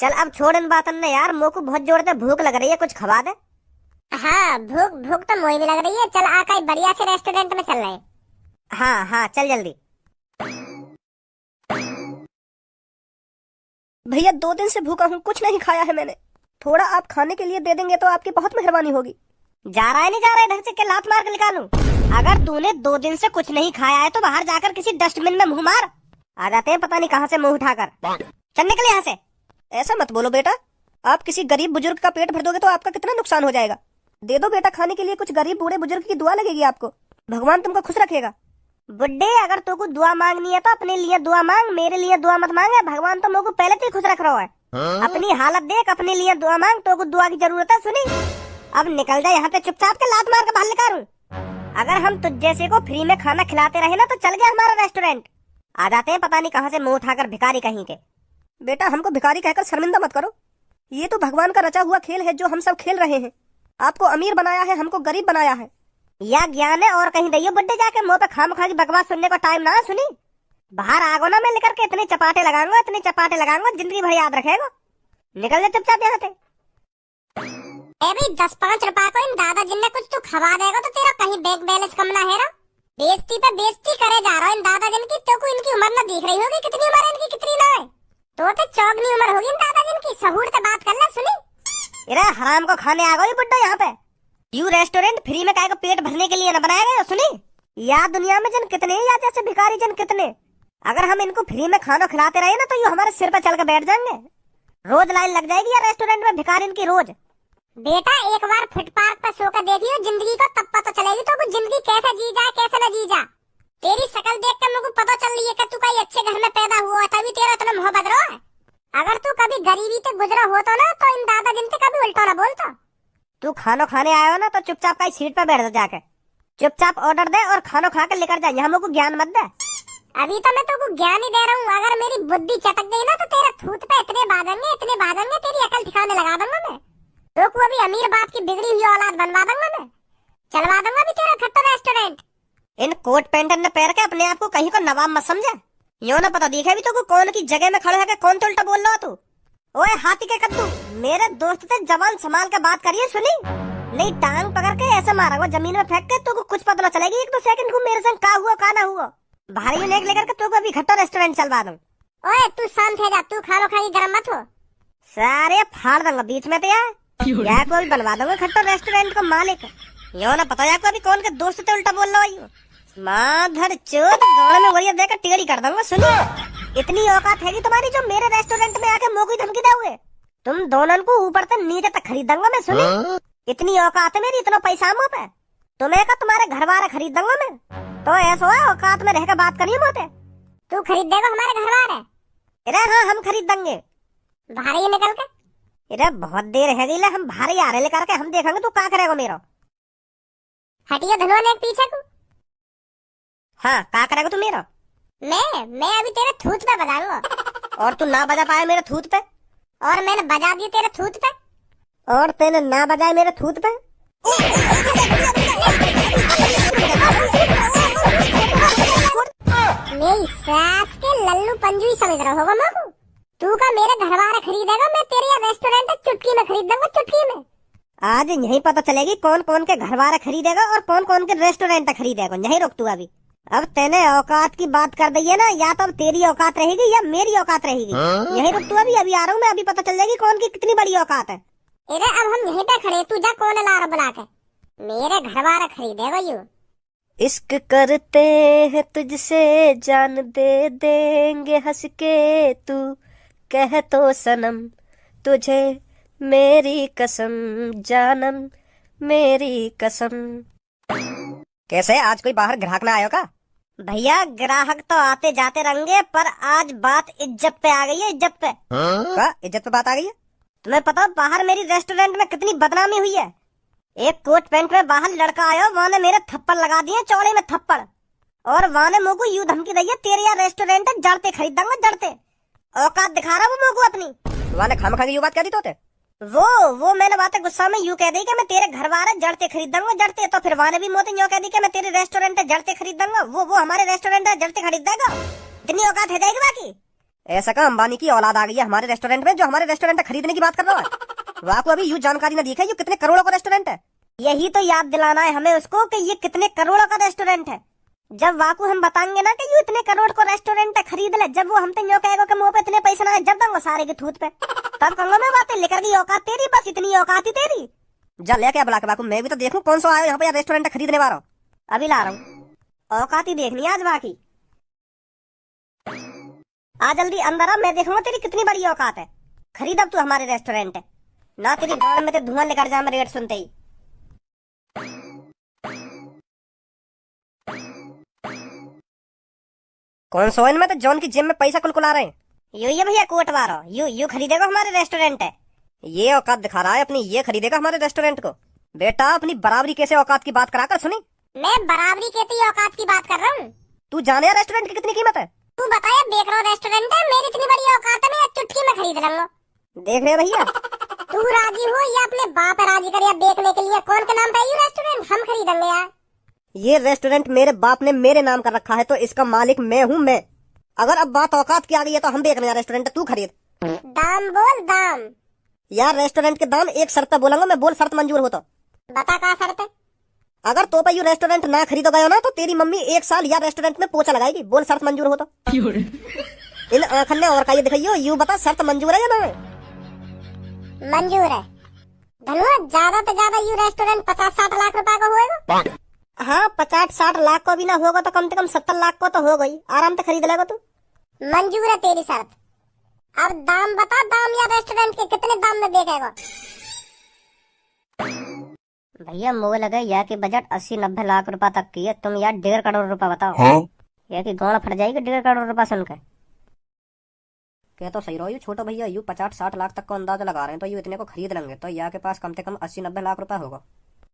चल अब छोड़ इन बातन ने यार, मोको बहुत जोर से भूख लग रही है, कुछ खवा दे। हाँ, भूख भूख तो मुझे भी लग रही है। चल आका बढ़िया से रेस्टोरेंट में चल रहे हैं। हाँ हाँ चल जल्दी। भैया 2 दिन से भूखा हूँ, कुछ नहीं खाया है मैंने। थोड़ा आप खाने के लिए दे देंगे तो आपकी बहुत मेहरबानी होगी। जा रहा है नहीं जा रहा है, ढंग से के लात मार के निकालूं। अगर तूने 2 दिन से कुछ नहीं खाया है तो बाहर जाकर किसी डस्टबिन में मुंह मार। आ जाते हैं पता नहीं कहाँ से मुंह उठाकर। चल निकल यहाँ से। ऐसा मत बोलो बेटा, आप किसी गरीब बुजुर्ग का पेट भर दोगे तो आपका कितना नुकसान हो जाएगा। दे दो बेटा खाने के लिए, कुछ गरीब बूढ़े बुजुर्ग की दुआ लगेगी आपको, भगवान तुमको खुश रखेगा। बुड्ढे अगर तुमको दुआ मांगनी है तो अपने लिए दुआ मांग, मेरे लिए दुआ मत मांगे। भगवान तो मुझको पहले से ही खुश रख रहा है। अपनी हालत देख, अपने लिए दुआ मांग, तो दुआ की जरूरत है। सुनी, अब निकल जा यहाँ से चुपचाप के, लात मार के बाहर निकालूं। अगर हम तुझ जैसे को फ्री में खाना खिलाते रहे ना तो चल गया हमारा रेस्टोरेंट। आ जाते हैं पता नहीं कहाँ से मुंह उठाकर भिखारी कहीं के। बेटा हमको भिखारी कहकर शर्मिंदा मत करो, ये तो भगवान का रचा हुआ खेल है जो हम सब खेल रहे हैं। आपको अमीर बनाया है, हमको गरीब बनाया है। या ज्ञान है और कहीं दैयो बुड्ढे जाके मुंह पे खामखा की बकवास सुनने को टाइम ना। सुनी, बाहर आगो ना, मैं लेकर के इतने चपाटे लगाऊंगा जिंदगी भर याद रखेगा। निकल जा चुपचाप यहाँ से। भाई 10-5 रुपए को इन दादा जिन ने कुछ तू खवा देगा तो तेरा कहीं बैंक बैलेंस कम ना है ना। बेइज्जती पे बेइज्जती करे जा रहा है इन दादा जिन की। तो को इनकी उम्र ना दिख रही होगी, कितनी उम्र है इनकी कितनी ना है। तो चौगनी उम्र होगी इन दादा जिन की। सहूर से बात कर ले। सुनी, इरा हराम को खाने आ गई बुड्ढा यहाँ पे। यू रेस्टोरेंट फ्री में का पेट भरने के लिए न बनाया गया। सुनी, या दुनिया में जन कितने या जैसे भिखारी जन कितने। अगर हम इनको फ्री में खाना खिलाते रहे ना तो यू हमारे सिर पे चल के बैठ जाएंगे। रोज लाइन लग जाएगी यार रेस्टोरेंट में भिखारी इनकी रोज। बेटा एक बार फुटपाथ पर सोकर देखियो जिंदगी को, तब पता चलेगी तो जिंदगी कैसे जी जा कैसे न जी जा। तेरी शक्ल देख कर मुझे पता चल रही है कि तू कहीं अच्छे घर में पैदा हुआ है, तभी तेरा इतना मुंह बदलो है। अगर तू कभी गरीबी से गुजरा होता ना तो इन दादा जिन से कभी उल्टा ना बोलता। तू खाना खाने आया हो ना तो चुपचाप का सीट पे बैठ जा जाके। चुपचाप ऑर्डर दे और खाना खा कर लेकर जा, यहाँ मुझको ज्ञान मत दे। अभी तो मैं तुमको ज्ञान ही दे रहा हूँ। अगर मेरी बुद्धि चटक गई ना तो तेरा थूत पे इतने बाजेंगे तेरी अकल ठिकाने लगा दूंगा मैं। तो को अभी अमीर बाप की बिगड़ी हुई औलाद बनवा दूंगा मैं। चलवा दूंगा अभी तेरा खट्टा रेस्टोरेंट। इन कोट पैंट ने पैर के अपने आप को कहीं को नवाब मत समझे। यो ना पता दिखे भी तो कौन की जगह में खड़े है, कौन तो उल्टा बोल रहा हो तू। ओए हाथी के कद्दू, मेरे दोस्त से जबान संभाल के बात करिए। सुनी, नहीं टांग पकड़ के ऐसे मारूंगा जमीन में फेंक के, तो कुछ पता न चलेगी। एक 2 सेकंड को मेरे संग का हुआ का ना हुआ। भारी नेक लेकर के तो अभी खट्टा रेस्टोरेंट चलवा दूं। ओए तू शांत है जा, तू खानो खाई गरम मत हो। सारे फाड़ दूंगा बीच में तो यार को भी बनवा दूंगा खट्टा रेस्टोरेंट का मालिक। यो ना पता यार को अभी कौन के दोस्त से उल्टा बोल रहा हो। माधर चोद दौड़ में वरिया देकर टेढ़ी कर दूंगा। सुनो, इतनी औकात है तुम्हारी जो मेरे रेस्टोरेंट में आके मुंह की धमकी दोगे। तुम दोनों को ऊपर से नीचे तक खरीद दूंगा मैं। सुनी, इतनी औकात है मेरी, इतना पैसा मुँह पे। तुम्हें का तुम्हारे घर वाले खरीद दूंगा मैं। तो ऐसा है औकात में रहकर बात करिए मोते। तू खरीद देगा हमारे घर वाले? अरे हाँ हम खरीद देंगे। भारी निकल के। अरे बहुत देर है गई, हम भारी आ रहे लेकर के, हम देखेंगे तू क्या करेगा मेरा। हटियो धनवान एक पीछे को। हाँ क्या करेगा तू मेरा? मैं अभी तेरे थूत पे बजाऊंगा। और तू ना बजा पाए मेरे थूत पे? और मैंने बजा दिया तेरे थूत पे। और तेने ना बजाए मेरे थूत पे? मेरी सास के लल्लू पंजू समझ रहा होगा मामू। तू का मेरे घर वाले खरीदेगा, मैं तेरे रेस्टोरेंट चुटकी में खरीद दूंगा, चुटकी में। आज यही पता चलेगी कौन कौन के घर वाले खरीदेगा और कौन कौन के रेस्टोरेंट खरीदेगा। यही रुक तू अभी। अब तेने औकात की बात कर दी है ना, या तो अब तेरी औकात रहेगी या मेरी औकात रहेगी। यही रुक तू अभी आ रहा हूँ मैं, अभी पता चल जाएगी कौन की कितनी बड़ी औकात है। अरे अब हम यहीं पे खड़े, तू जा कौन ला रहा बुला के। मेरे घर वाले खरीदेगा यू। इश्क करते हैं तुझसे जान दे देंगे हंस के, तू कह तो सनम तुझे मेरी कसम जानम मेरी कसम। कैसे आज कोई बाहर ग्राहक ना आयो का? भैया ग्राहक तो आते जाते रहेंगे, पर आज बात इज्जत पे आ गई है। इज्जत पे का? इज्जत पे बात आ गई है? तुम्हें पता बाहर मेरी रेस्टोरेंट में कितनी बदनामी हुई है। एक कोट पैंट में बाहर लड़का आया, वहाँ ने मेरे थप्पड़ लगा दिए, चौड़े में थप्पड़। और वहाँ ने मुझको यूं धमकी दी है, तेरे यहाँ रेस्टोरेंट है जड़ते खरीद दूंगा, जड़ते। औकात दिखा रहा वो मुझको अपनी। वहाँ ने खामखा की यूं बात कह दी तो वो मैंने बातें गुस्सा में यूं कह दी कि मैं तेरे घर वाले जड़ते खरीद दूंगा, जड़ते। तो फिर वहाँ ने भी मोती यूं कह दी कि मैं तेरे रेस्टोरेंट है जड़ते खरीद दूंगा, वो हमारे रेस्टोरेंट है जड़ते खरीद देगा। इतनी औकात है जाएगी बाकी। ऐसा का अंबानी की औलाद आ गई है हमारे रेस्टोरेंट में, जो हमारे रेस्टोरेंट खरीदने की बात कर रहा है। वाकू अभी यूं जानकारी न दी है ये कितने करोड़ों का रेस्टोरेंट है। यही तो याद दिलाना है हमें उसको कि ये कितने करोड़ों का रेस्टोरेंट है। जब वाकू हम बताएंगे ना कि ये इतने करोड़ को रेस्टोरेंट है, खरीद ले, जब वो हम तो यूं कहेगा कि मुंह पे इतने पैसे ना है, जब दूंगा सारे के थूत पे, तब कहूंगा मैं बातें लेकर गई औकात तेरी, बस इतनी औकात ही तेरी। जा ले क्या बुला के वाकू, मैं भी तो देखूं कौन सा आया यहाँ पे रेस्टोरेंट खरीदने वाला। अभी ला रहा हूँ, औकात ही देखनी आज बाकी। आ जल्दी अंदर आ, मैं देखूंगा तेरी कितनी बड़ी औकात है। खरीद अब तू हमारे रेस्टोरेंट है ना, तेरी गांड में तो धुआं लेकर जा मैं रेट सुनते ही। कौन सो इनमें तो जॉन की जेब में पैसा कुलकुला रहे हैं। यू ये भैया कोट मारो, यू खरीदेगा हमारे रेस्टोरेंट है। ये औकात दिखा रहा है अपनी, ये खरीदेगा हमारे रेस्टोरेंट को। बेटा अपनी बराबरी कैसे औकात की बात कराकर सुनी। मैं बराबरी कहती औकात की बात कर रहा हूँ। तू जाने यार रेस्टोरेंट की कितनी कीमत है। तू बताया बेकरो रेस्टोरेंट है, मेरी इतनी बड़ी औकात है, मैं चुटकी में खरीद लूंगा। देख रहे भैया, तू राजी हो या अपने बाप राजी कर या बेचने के लिए, कौन के नाम पे ये रेस्टोरेंट हम खरीदेंगे यार। ये रेस्टोरेंट मेरे बाप ने मेरे नाम कर रखा है, तो इसका मालिक मैं हूँ मैं। अगर अब बात औकात की आ गई है तो हम देख रहे रेस्टोरेंट, तू खरीद। दाम बोल दाम। यार रेस्टोरेंट के दाम एक शर्त पे बोलूंगा मैं, बोल शर्त मंजूर हो तो। बता का शर्त है। अगर तो पे यू रेस्टोरेंट ना खरीदो गयो ना तो तेरी मम्मी 1 साल यार रेस्टोरेंट में पोछा लगाएगी, बोल शर्त मंजूर हो तो। इन आंखन ने और का ये दिखाइयो, यू बता शर्त मंजूर है या ना। मंजूर है। धनुआ ज्यादा से ज्यादा यू रेस्टोरेंट 50-60 लाख रुपए का होएगा। हाँ 50-60 लाख को भी ना होगा तो कम से कम 70 लाख को तो हो गई, आराम से खरीद लेगा तू। मंजूर है तेरी शर्त। अब दाम बता, दाम या रेस्टोरेंट के कितने दाम में बेचेगा। भैया मोह लगे या कि बजट 80-90 लाख रुपए तक की है, तुम यार 1.5 करोड़ रुपए बताओ। हाँ? या कि गाँव फट जाएगी 1.5 करोड़ रुपए सुन के। क्या तो सही रहो, यू छोटो भैया यू 50-60 लाख तक का अंदाजा लगा रहे हैं, तो यू इतने को खरीद लेंगे तो यहाँ के पास कम से कम 80-90 लाख रुपए होगा।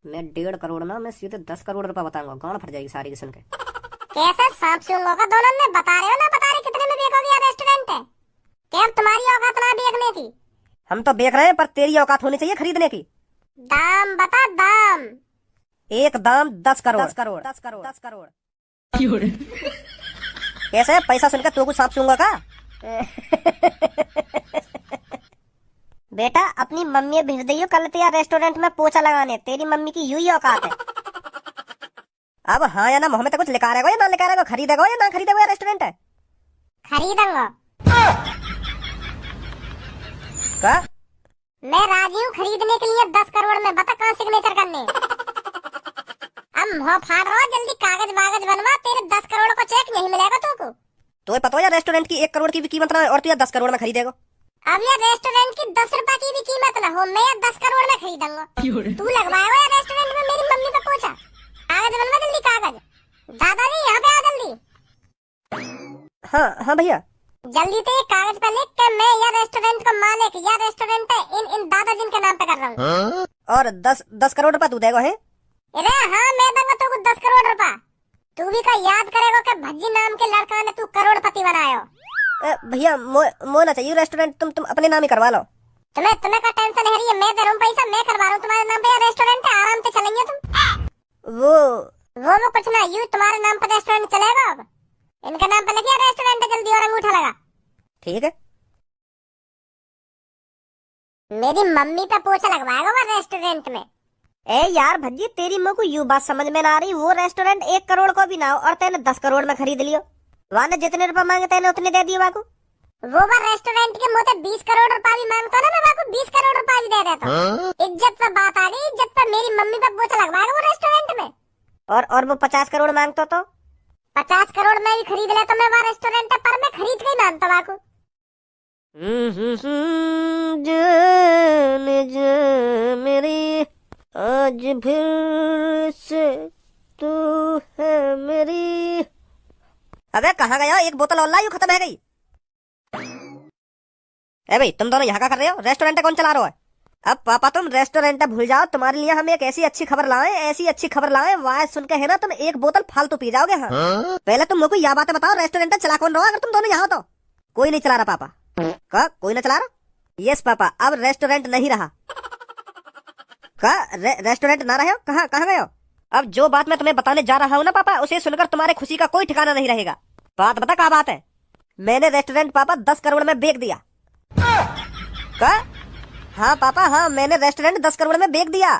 मैं 1.5 करोड़ ना, मैं सीधे 10 करोड़ रुपए बताऊंगा, गाँव फट जाएगी सारी की सुन के। कैसे सांप सूंघों का दोनों में बता रहे हो ना, बता रहे कितने में बेचोगे यार रेस्टोरेंट है। क्या तुम्हारी औकात ना बेचने की। हम तो बेच रहे हैं पर तेरी औकात होनी चाहिए खरीदने की। दाम बता दाम। एक दाम 10 करोड़। 10 करोड़ 10 करोड़ 10 करोड़। कैसे पैसा सुनकर तू कुछ सांप सूंघा का। बेटा अपनी मम्मी भेज दियो कल तेरा रेस्टोरेंट में पोछा लगाने, तेरी मम्मी की यूं ही औकात है। अब हाँ या ना मुँह में तो कुछ लिखा रहेगा या ना लिखा रहेगा, खरीदेगा या ना खरीदेगा रेस्टोरेंट है। खरीदूंगा। का मैं राजी हूँ खरीदने के लिए 10 करोड़ में, बता कहाँ सिग्नेचर करने। अब मुँह फाड़ रहा, जल्दी कागज बागज बनवा, तेरे 10 करोड़ का चेक नहीं मिलेगा तुमको। तो पता है रेस्टोरेंट की 1 करोड़ की भी कीमत ना है और तू 10 करोड़ में खरीदेगा। अब यार रेस्टोरेंट की 10 रुपए की भी कीमत ना हो, मैं 10 करोड़ में खरीदूंगा। तू लगवाएगा यार रेस्टोरेंट में मेरी मम्मी पे पोछा। कागज बनवा जल्दी कागज। दादाजी यहाँ पे आ जल्दी। हाँ भैया जल्दी तो ये कागज पे लिख के मैं या रेस्टोरेंट का मालिक या रेस्टोरेंट है इन दादाजी के नाम पे कर रहा हूँ। और 10 करोड़ रुपए तू देगा है। अरे हाँ मैं दूंगा तुमको 10 करोड़ रुपए। तू भी का याद करेगा कि भज्जी नाम के लड़का ने तू करोड़पति बनाया। भैया मो ना चाहिए रेस्टोरेंट, तुम अपने नाम ही करवा लो। तुम्हें का टेंशन है रही है, मैं दे रहा हूँ पैसा, मैं करवा रहा हूँ तुम्हारे नाम पे रेस्टोरेंट है, आराम से चलेंगे तुम। वो कुछ ना, यू तुम्हारे नाम पर रेस्टोरेंट चलेगा। अब इनका नाम पे लगे रेस्टोरेंट है, जल्दी और अंगूठा लगा। ठीक है। मेरी मम्मी पे पोछा लगवाएगा वो रेस्टोरेंट में। ए यार भज्जी तेरी मुँह को यू बात समझ में ना आ रही, वो रेस्टोरेंट 1 करोड़ को भी ना हो और तेने 10 करोड़ में खरीद लियो। वहाँ ने जितने रुपए मांगे तेने उतने दे दिए बाकू। वो बार रेस्टोरेंट के मुँह 20 करोड़ रुपए भी मांगता ना, मैं बाकू 20 करोड़ रुपए भी दे देता। इज्जत पे बात आ गई, इज्जत पे मेरी मम्मी पे पोछा लगवाएगा वो रेस्टोरेंट में। और वो 50 करोड़ मांगता तो 50 करोड़ में भी खरीद लेता मैं वो रेस्टोरेंट, पर मैं खरीद के ही मानता बाकू। जान मेरी आज फिर से तू है मेरी। अबे कहाँ गया, एक बोतल और ला, यूं खत्म है गई। ए भाई तुम दोनों यहाँ क्या कर रहे हो, रेस्टोरेंट कौन चला रहा है। अब पापा तुम रेस्टोरेंट भूल जाओ, तुम्हारे लिए हम एक ऐसी अच्छी खबर लाए, ऐसी अच्छी खबर लाए, वाह सुन के है ना तुम 1 बोतल फालतू पी जाओगे। हाँ पहले तुम मुझको यह बात बताओ, रेस्टोरेंट चला कौन रहा, अगर तुम दोनों यहाँ तो। कोई नहीं चला रहा पापा। का कोई ना चला रहा। यस पापा अब रेस्टोरेंट नहीं रहा। का रेस्टोरेंट ना रहे हो, कहाँ गए हो। अब जो बात मैं तुम्हें बताने जा रहा हूँ ना पापा, उसे सुनकर तुम्हारे खुशी का कोई ठिकाना नहीं रहेगा। बात बता क्या बात है। मैंने रेस्टोरेंट पापा 10 करोड़ में बेच दिया। क्या? हाँ पापा, हाँ मैंने रेस्टोरेंट 10 करोड़ में बेच दिया।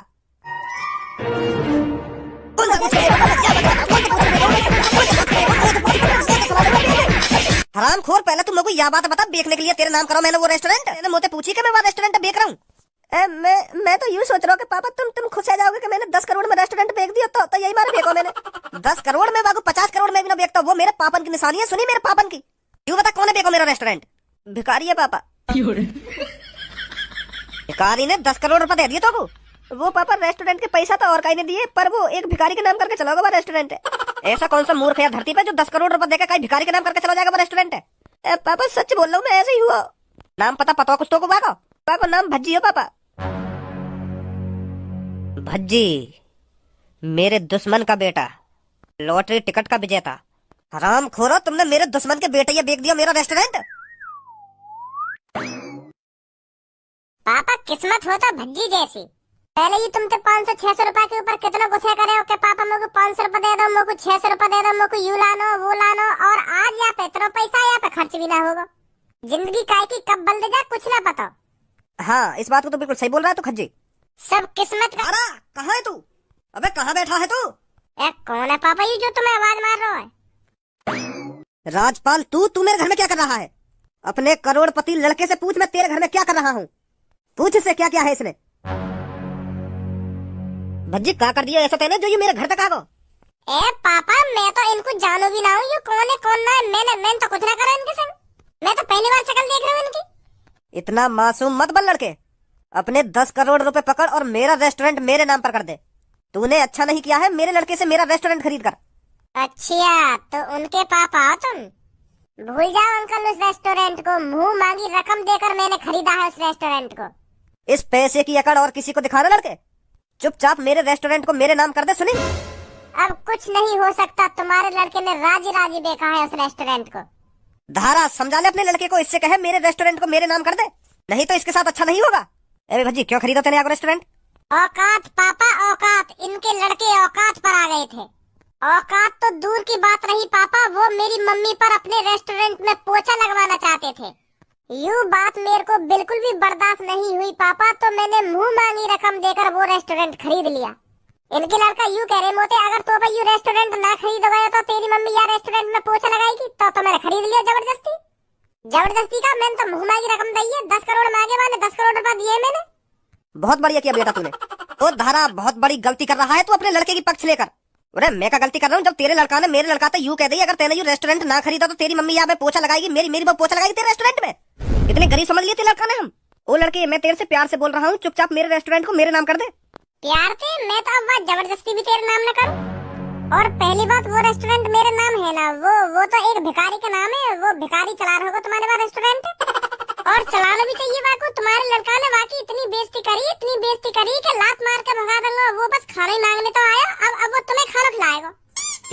हरामखोर, पहले तुम लोगों को यह बात बता, बेचने के लिए तेरे नाम करो मैंने वो रेस्टोरेंट। मैंने मुझे पूछी कि मैं वो रेस्टोरेंट बेच रहा हूँ। मैं तो यूँ सोच रहा हूँ कि पापा तुम खुश हो जाओगे कि मैंने 10 करोड़ में रेस्टोरेंट बेच दिया, तो यही मारे बेचो मैंने। 10 करोड़ में बाबू 50 करोड़ में भी ना बेचता, वो मेरे पापन की निशानी है। सुनी मेरे पापन की। क्यों बता कौन है बेचो मेरा रेस्टोरेंट? भिखारी है पापा। भिखारी ने 10 करोड़ रुपए दे दिए तो वो पापा रेस्टोरेंट के पैसा तो और कहीं नहीं दिए, पर वो एक भिखारी के नाम करके चलाओगे वो रेस्टोरेंट है। ऐसा कौन सा मूर्ख है धरती पे जो 10 करोड़ रुपए देकर कहीं भिखारी के नाम करके चला जाएगा वो रेस्टोरेंट है? पापा सच बोल रहा हूँ, मैं ऐसे ही हुआ। नाम पता कुछ तो को पापा? पापा नाम भज्जी हो पापा। भज्जी, मेरे दुश्मन का बेटा, लॉटरी टिकट का विजेता। हरामखोरो, तुमने मेरे दुश्मन के बेटे ये बेच दिया मेरा रेस्टोरेंट। पापा किस्मत होता भज्जी जैसी। पहले ही तुम 500-600 रुपए के ऊपर कितना गुस्सा करे हो कि पापा मेरे को 500 रुपए दे दो, मेरे को 600 रुपए दे दो, मेरे को यू लानो वो लानो, और आज यहाँ पे इतना पैसा यहाँ पे खर्च भी ना होगा। जिंदगी काय की कब बदल जाए कुछ ना पता। हाँ, इस बात को तो बिल्कुल सही बोल रहा है तू खज्जी। सब किस्मत का। अरे कहाँ है तू? अबे कहाँ बैठा है तू? कौन है पापा ये जो तुम्हें आवाज मार रहा है? राजपाल, तू मेरे घर में क्या कर रहा है? अपने करोड़पति लड़के से पूछ मैं तेरे घर में क्या कर रहा हूँ। पूछ इससे क्या क्या है इसने। भज्जी क्या कर दिया ऐसा तेने जो ये मेरे घर तक आ गो? पापा मैं तो इनको जानू भी ना हूँ, ये कौन है कौन ना है। मैंने तो कुछ ना करा इनके संग। मैं तो पहली बार शक्ल देख रहा हूँ इनकी। इतना मासूम मत बन लड़के। अपने 10 करोड़ रुपए पकड़ और मेरा रेस्टोरेंट मेरे नाम पर कर दे। तूने अच्छा नहीं किया है, मेरे लड़के से मेरा रेस्टोरेंट खरीद कर। अच्छा तो उनके पापा हो तुम? भूल जाओ अंकल उस रेस्टोरेंट को। मुंह मांगी रकम देकर मैंने खरीदा है उस रेस्टोरेंट को। इस पैसे की अकड़ और किसी को दिखाना लड़के। चुपचाप मेरे रेस्टोरेंट को मेरे नाम कर दे। सुनी, अब कुछ नहीं हो सकता, तुम्हारे लड़के ने राजी राजी बेचा है उस रेस्टोरेंट को। धारा समझा ले अपने लड़के को, इससे कहे मेरे रेस्टोरेंट को मेरे नाम कर दे, नहीं तो इसके साथ अच्छा नहीं होगा। अरे भज्जी, क्यों खरीदा तेने रेस्टोरेंट? औकात पापा औकात, इनके लड़के औकात पर आ गए थे। औकात तो दूर की बात रही पापा, वो मेरी मम्मी पर अपने रेस्टोरेंट में पोछा लगवाना चाहते थे। यूँ बात मेरे को बिल्कुल भी बर्दाश्त नहीं हुई पापा, तो मैंने मुंह मांगी रकम देकर वो रेस्टोरेंट खरीद लिया। इनके लड़का यूँ कह रहे मोते, अगर तो भाई यू रेस्टोरेंट ना खरीदोगे तो तेरी मम्मी यार रेस्टोरेंट में पोछा लगाएगी, तो मैंने खरीद लिया जबरदस्ती। जबरदस्ती का मैंने तो मुंह मांगी रकम दी है। 10 करोड़ मांगे मैंने, 10 करोड़ रुपए दिए मैंने। बहुत बढ़िया किया बेटा तूने। तो धारा बहुत बड़ी गलती कर रहा है तू अपने लड़के की पक्ष लेकर। अरे मैं क्या गलती कर रहा हूँ? जब तेरे लड़का ने मेरे लड़का तो यूँ कह दी, अगर तेने यू रेस्टोरेंट ना खरीदा तो तेरी मम्मी यहाँ पे पोछा लगाएगी, मेरी वो पोछा लगाएगी तेरे रेस्टोरेंट में। इतने गरीब समझ लिए तेरे लड़का ने हम। ओ लड़के, मैं तेरे से प्यार से बोल रहा हूँ, चुपचाप मेरे रेस्टोरेंट को मेरे नाम कर दे। प्यार से? मैं तो अब बात जबरदस्ती भी तेरे नाम न करूं। और पहली बात, वो रेस्टोरेंट मेरे नाम है ना, वो तो एक भिखारी का नाम है। वो भिखारी चला रहा होगा तुम्हारे वहाँ रेस्टोरेंट, और चलाना भी चाहिए। वाकई तुम्हारे लड़का ने वाकई इतनी बेइज्जती करी कि लात मार के भगा दूंगा। वो बस खाना ही मांगने तो आया, अब वो तुम्हें खाना खिलाएगा।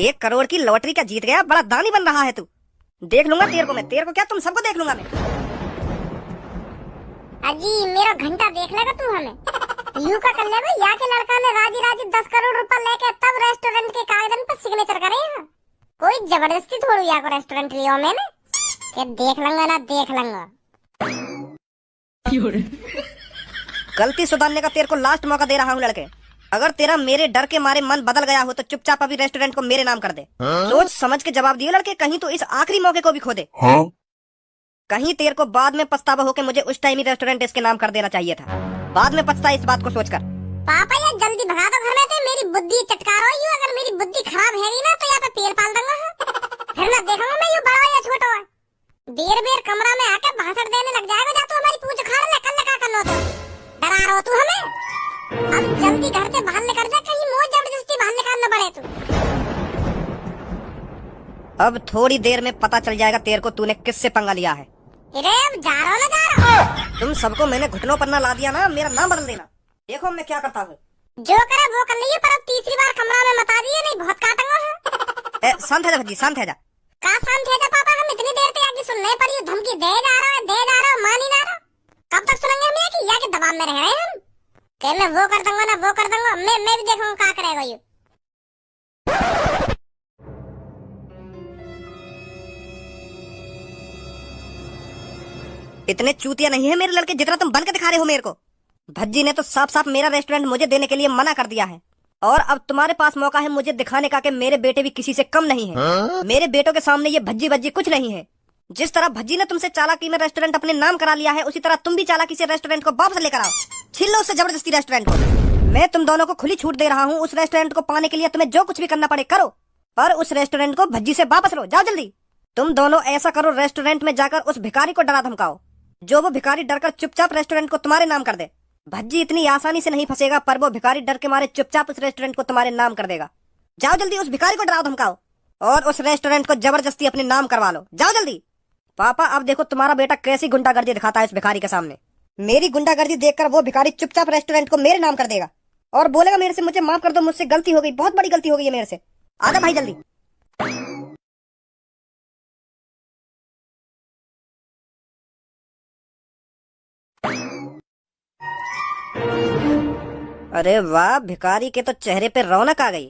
1 करोड़ की लॉटरी का जीत गया, बड़ा दानी बन रहा है तू। देख लूंगा तेरे को मैं, तेरे को क्या तुम सबको देख लूंगा मैं। अजी मेरा घंटा देख लेगा तू हमें। यू का कर लेगा, या के लड़का ने राजी राजी 10 करोड़ रुपए लेके तब रेस्टोरेंट के कागज पर सिग्नेचर करे। कोई जबरदस्ती थोड़ी या को रेस्टोरेंट लिया मैंने, कि देख लूंगा ना देख लूंगा। गलती सुधारने का तेरे को लास्ट मौका दे रहा हूँ लड़के। अगर तेरा मेरे डर के मारे मन बदल गया हो तो चुपचाप अभी रेस्टोरेंट को मेरे नाम कर दे। सोच समझ के जवाब दिए लड़के, कहीं तो इस आखिरी मौके को भी खो दे। कहीं तेरे को बाद में पछतावा हो के मुझे उस टाइम ही रेस्टोरेंट इसके नाम कर देना चाहिए था। बाद में पछता इस बात को सोचकर। पापा यार जल्दी भगा दो घर में से, मेरी बुद्धि चटकार हो। यू अगर मेरी बुद्धि खराब है ना तो यहाँ पे पेड़ पाल दूंगा। फिर ना देखूंगा मैं यू बड़ा या छोटा है। बेर कमरा में आकर भाषण देने लग जाएगा। जा तू हमारी पूछ उखाड़ ले, कल का करना तो डरा रहा हो तू हमें। अब जल्दी घर से बाहर निकल जा, कहीं मोह जबरदस्ती बाहर निकालना पड़े तू। अब थोड़ी देर में पता चल जाएगा तेरे को तूने किससे पंगा लिया है। अरे अब जा रहा हूँ। तुम सबको मैंने घुटनों पर ना ला दिया ना, मेरा नाम बदल देना। देखो मैं क्या करता हूँ। जो करे वो कर लीजिए, पर अब तीसरी बार कमरा में मत आ दिए, नहीं बहुत काटूंगा। शांत है जा भज्जी, शांत है जा। का शांत है जा पापा, हम इतनी देर तक आगे सुनने पड़ी धमकी दे जा रहा मान ही ना रहा। कब तक सुनेंगे हम ये कि या के दबाव में रह रहे हैं हम? कि मैं वो कर दूंगा ना वो कर दूंगा, मैं भी देखूंगा क्या करेगा ये। इतने चूतिया नहीं है मेरे लड़के जितना तुम बन के दिखा रहे हो मेरे को। भज्जी ने तो साफ साफ मेरा रेस्टोरेंट मुझे देने के लिए मना कर दिया है, और अब तुम्हारे पास मौका है मुझे दिखाने का कि मेरे बेटे भी किसी से कम नहीं है। मेरे बेटों के सामने ये भज्जी भज्जी कुछ नहीं है। जिस तरह भज्जी ने तुमसे चालाकी में रेस्टोरेंट अपने नाम करा लिया है, उसी तरह तुम भी चालाकी से रेस्टोरेंट को वापस लेकर आओ। छीन लो उससे जबरदस्ती रेस्टोरेंट को। मैं तुम दोनों को खुली छूट दे रहा हूँ। उस रेस्टोरेंट को पाने के लिए तुम्हें जो कुछ भी करना पड़े करो, पर उस रेस्टोरेंट को भज्जी से वापस लो। जाओ जल्दी। तुम दोनों ऐसा करो, रेस्टोरेंट में जाकर उस भिखारी को डरा धमकाओ, जो वो भिखारी डरकर चुपचाप रेस्टोरेंट को तुम्हारे नाम कर दे। भज्जी इतनी आसानी से नहीं फंसेगा, पर वो भिखारी डर के मारे चुपचाप उस रेस्टोरेंट को तुम्हारे नाम कर देगा। जाओ जल्दी, उस भिखारी को डराओ धमकाओ और उस रेस्टोरेंट को जबरदस्ती अपने नाम करवा लो। जाओ जल्दी। पापा, अब देखो तुम्हारा बेटा कैसी गुंडागर्दी दिखाता है इस भिखारी के सामने। मेरी गुंडागर्दी देखकर वो भिखारी चुपचाप रेस्टोरेंट को मेरे नाम कर देगा और बोलेगा मेरे से मुझे माफ कर दो, मुझसे गलती हो गई, बहुत बड़ी गलती हो गई है मेरे से। आजा भाई जल्दी। अरे वाह, भिखारी के तो चेहरे पे रौनक आ गई।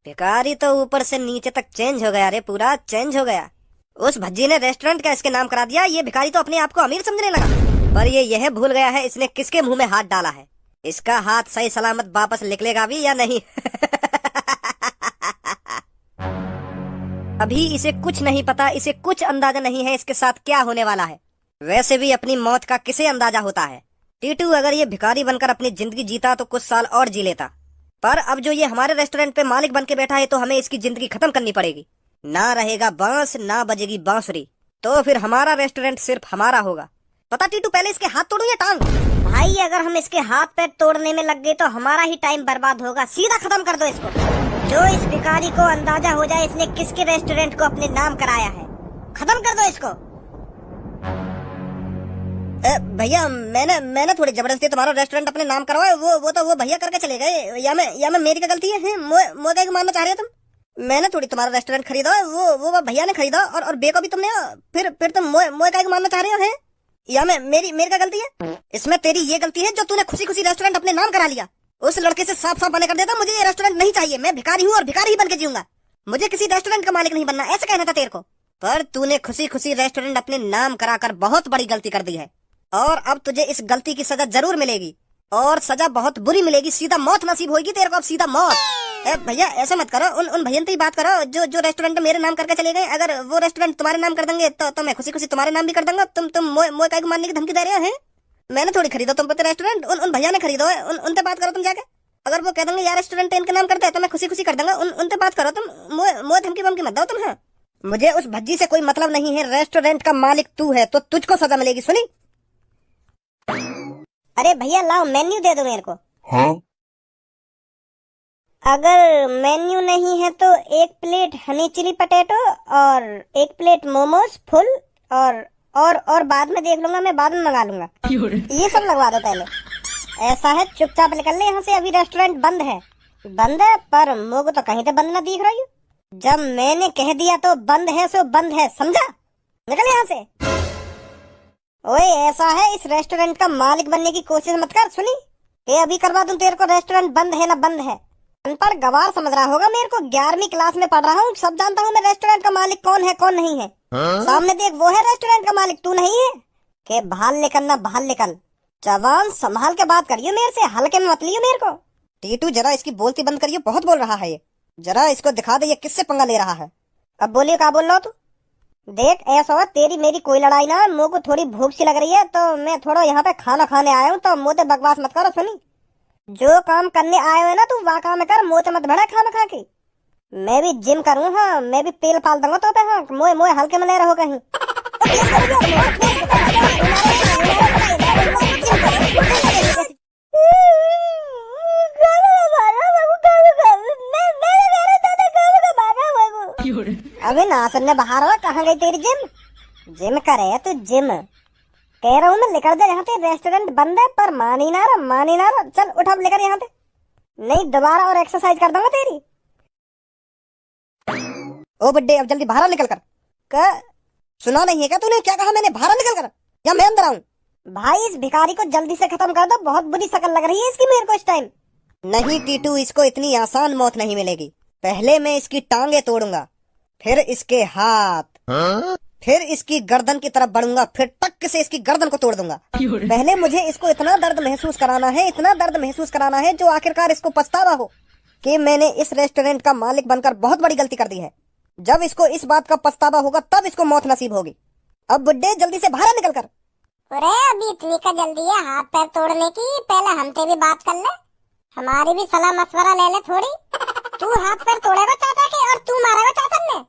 भिखारी तो ऊपर से नीचे तक चेंज हो गया। अरे पूरा चेंज हो गया। उस भज्जी ने रेस्टोरेंट का इसके नाम करा दिया। ये भिखारी तो अपने आप को अमीर समझने लगा, पर ये यह भूल गया है इसने किसके मुंह में हाथ डाला है। इसका हाथ सही सलामत वापस निकलेगा भी या नहीं। अभी इसे कुछ नहीं पता, इसे कुछ अंदाजा नहीं है इसके साथ क्या होने वाला है। वैसे भी अपनी मौत का किसे अंदाजा होता है। टीटू अगर ये भिखारी बनकर अपनी जिंदगी जीता तो कुछ साल और जी लेता, पर अब जो ये हमारे रेस्टोरेंट पे मालिक बन के बैठा है तो हमें इसकी जिंदगी खत्म करनी पड़ेगी। ना रहेगा बांस, ना बजेगी बांसुरी, तो फिर हमारा रेस्टोरेंट सिर्फ हमारा होगा। पता टीटू, पहले इसके हाथ तोड़ू या टांग? भाई अगर हम इसके हाथ पैर तोड़ने में लग गए तो हमारा ही टाइम बर्बाद होगा। सीधा खत्म कर दो इसको। जो इस भिखारी को अंदाजा हो जाए इसने किसके रेस्टोरेंट को अपने नाम कराया है, खत्म कर दो इसको। भैया, मैंने थोड़ी जबरदस्ती तुम्हारा रेस्टोरेंट अपने नाम करवाया। वो भैया करके चले गए। या मैं मेरी क्या गलती है? मोए को मानना चाह रहे हो तुम? मैंने थोड़ी तुम्हारा रेस्टोरेंट खरीदा, वो भैया ने खरीदा, और बे को भी तुमने। फिर तुम मोए का मानना चाह रहे हो? है या मेरी क्या गलती है? इसमें तेरी ये गलती है जो तूने खुशी खुशी रेस्टोरेंट अपने नाम करा लिया। उस लड़के से साफ साफ मना कर देता, मुझे ये रेस्टोरेंट नहीं चाहिए, मैं भिखारी हूँ और भिखारी ही बन के जीऊंगा, मुझे किसी रेस्टोरेंट का मालिक नहीं बनना, ऐसे कहना था तेरे को। पर तूने खुशी खुशी रेस्टोरेंट अपने नाम कराकर बहुत बड़ी गलती कर दी है, और अब तुझे इस गलती की सजा जरूर मिलेगी, और सजा बहुत बुरी मिलेगी। सीधा मौत नसीब होगी तेरे को, अब सीधा मौत। भैया ऐसा मत करो, उन भैया से ही बात करो जो रेस्टोरेंट मेरे नाम करके चले गए। अगर वो रेस्टोरेंट तुम्हारे नाम कर देंगे तो मैं खुशी खुशी तुम्हारे नाम भी कर दूंगा। तुम मोए का मारने की धमकी दे रहे हो? मैंने थोड़ी खरीदा तुम पे रेस्टोरेंट, उन भैया ने खरीदो है। उनसे बात करो तुम जाके। अगर वो कह देंगे यार रेस्टोरेंट इनके नाम करते हैं तो मैं खुशी खुशी कर दूंगा। उनसे बात करो तुम। मोए धमकी बमकी मत दो तुम। है मुझे उस भज्जी से कोई मतलब नहीं है, रेस्टोरेंट का मालिक तू है तो तुझको सजा मिलेगी। सुनी? अरे भैया लाओ मेन्यू दे दो मेरे को। हाँ? अगर मेन्यू नहीं है तो 1 प्लेट हनी चिली पटेटो और 1 प्लेट मोमोज फुल, और बाद में देख लूंगा, मैं बाद में मंगा लूंगा। ये सब लगवा दो पहले। ऐसा है चुपचाप निकल ले यहाँ से, अभी रेस्टोरेंट बंद है। बंद है, पर मुझको तो कहीं से बंद ना दिख रही है। जब मैंने कह दिया तो बंद है सो बंद है, समझा? निकल यहाँ से। ओए ऐसा है, इस रेस्टोरेंट का मालिक बनने की कोशिश मत कर। सुनी? ये अभी करवा दूं तेरे को, रेस्टोरेंट बंद है ना बंद है। अनपढ़ गवार समझ रहा होगा मेरे को, 11वीं क्लास में पढ़ रहा हूँ, सब जानता हूँ मैं रेस्टोरेंट का मालिक कौन है कौन नहीं है। सामने देख, वो है रेस्टोरेंट का मालिक, तू नहीं है। के बाहर निकल ना, बाहर निकल। जवान संभाल के बात करियो मेरे से, हल्के में मत लियो मेरे को। टीटू जरा इसकी बोलती बंद करियो, बहुत बोल रहा है ये। जरा इसको दिखा दे ये किससे पंगा ले रहा है। अब बोलिए, क्या बोल रहा हो तू? देख ऐसा हो, तेरी मेरी कोई लड़ाई ना, मुझे को थोड़ी भूख सी लग रही है तो मैं थोड़ा यहाँ पे खाना खाने आया हूँ, तो मुझे बकवास मत करो। सुनी? जो काम करने आए हो ना तू वह काम कर, मुझे मत भड़ा खाना खा के। मैं भी जिम करूँ, हाँ मैं भी तेल पाल दूंगा तो पे। हाँ मोए हल्के में ले रहो कहीं। अबे ना सुनने बाहर हो, कहाँ गई तेरी जिम? जिम करे तू जिम? कह रहा हूँ मैं, निकल जा यहाँ से, रेस्टोरेंट बंद है। पर मानी ना रहा। चल उठ अब लेकर यहाँ से, नहीं दोबारा और एक्सरसाइज कर दूंगा तेरी। ओ बड्डे, अब जल्दी बाहर निकल कर। सुना नहीं है क्या तूने? क्या कहा मैंने? बाहर निकल कर, या मैं अंदर आऊँ? भाई इस भिखारी को जल्दी से खत्म कर दो, बहुत बुरी शक्ल लग रही है इसकी मेरे को इस टाइम। नहीं टीटू, इसको इतनी आसान मौत नहीं मिलेगी। पहले मैं इसकी टांगे तोड़ूंगा, फिर इसके हाथ। फिर इसकी गर्दन की तरफ बढ़ूंगा, फिर टक से इसकी गर्दन को तोड़ दूंगा। पहले मुझे इसको इतना दर्द महसूस कराना है, इतना दर्द महसूस कराना है जो आखिरकार इसको पछतावा हो कि मैंने इस रेस्टोरेंट का मालिक बनकर बहुत बड़ी गलती कर दी है। जब इसको इस बात का पछतावा होगा तब इसको मौत नसीब होगी। अब बुड्ढे जल्दी से बाहर निकल कर। अरे अभी इतनी का जल्दी है हाथ पैर तोड़ने की? पहले हमसे भी बात कर ले, हमारी भी सलाह मशवरा ले ले थोड़ी। तू हाथ पैर तोड़ेगा चाचा के और तू मारेगा चाचा ने?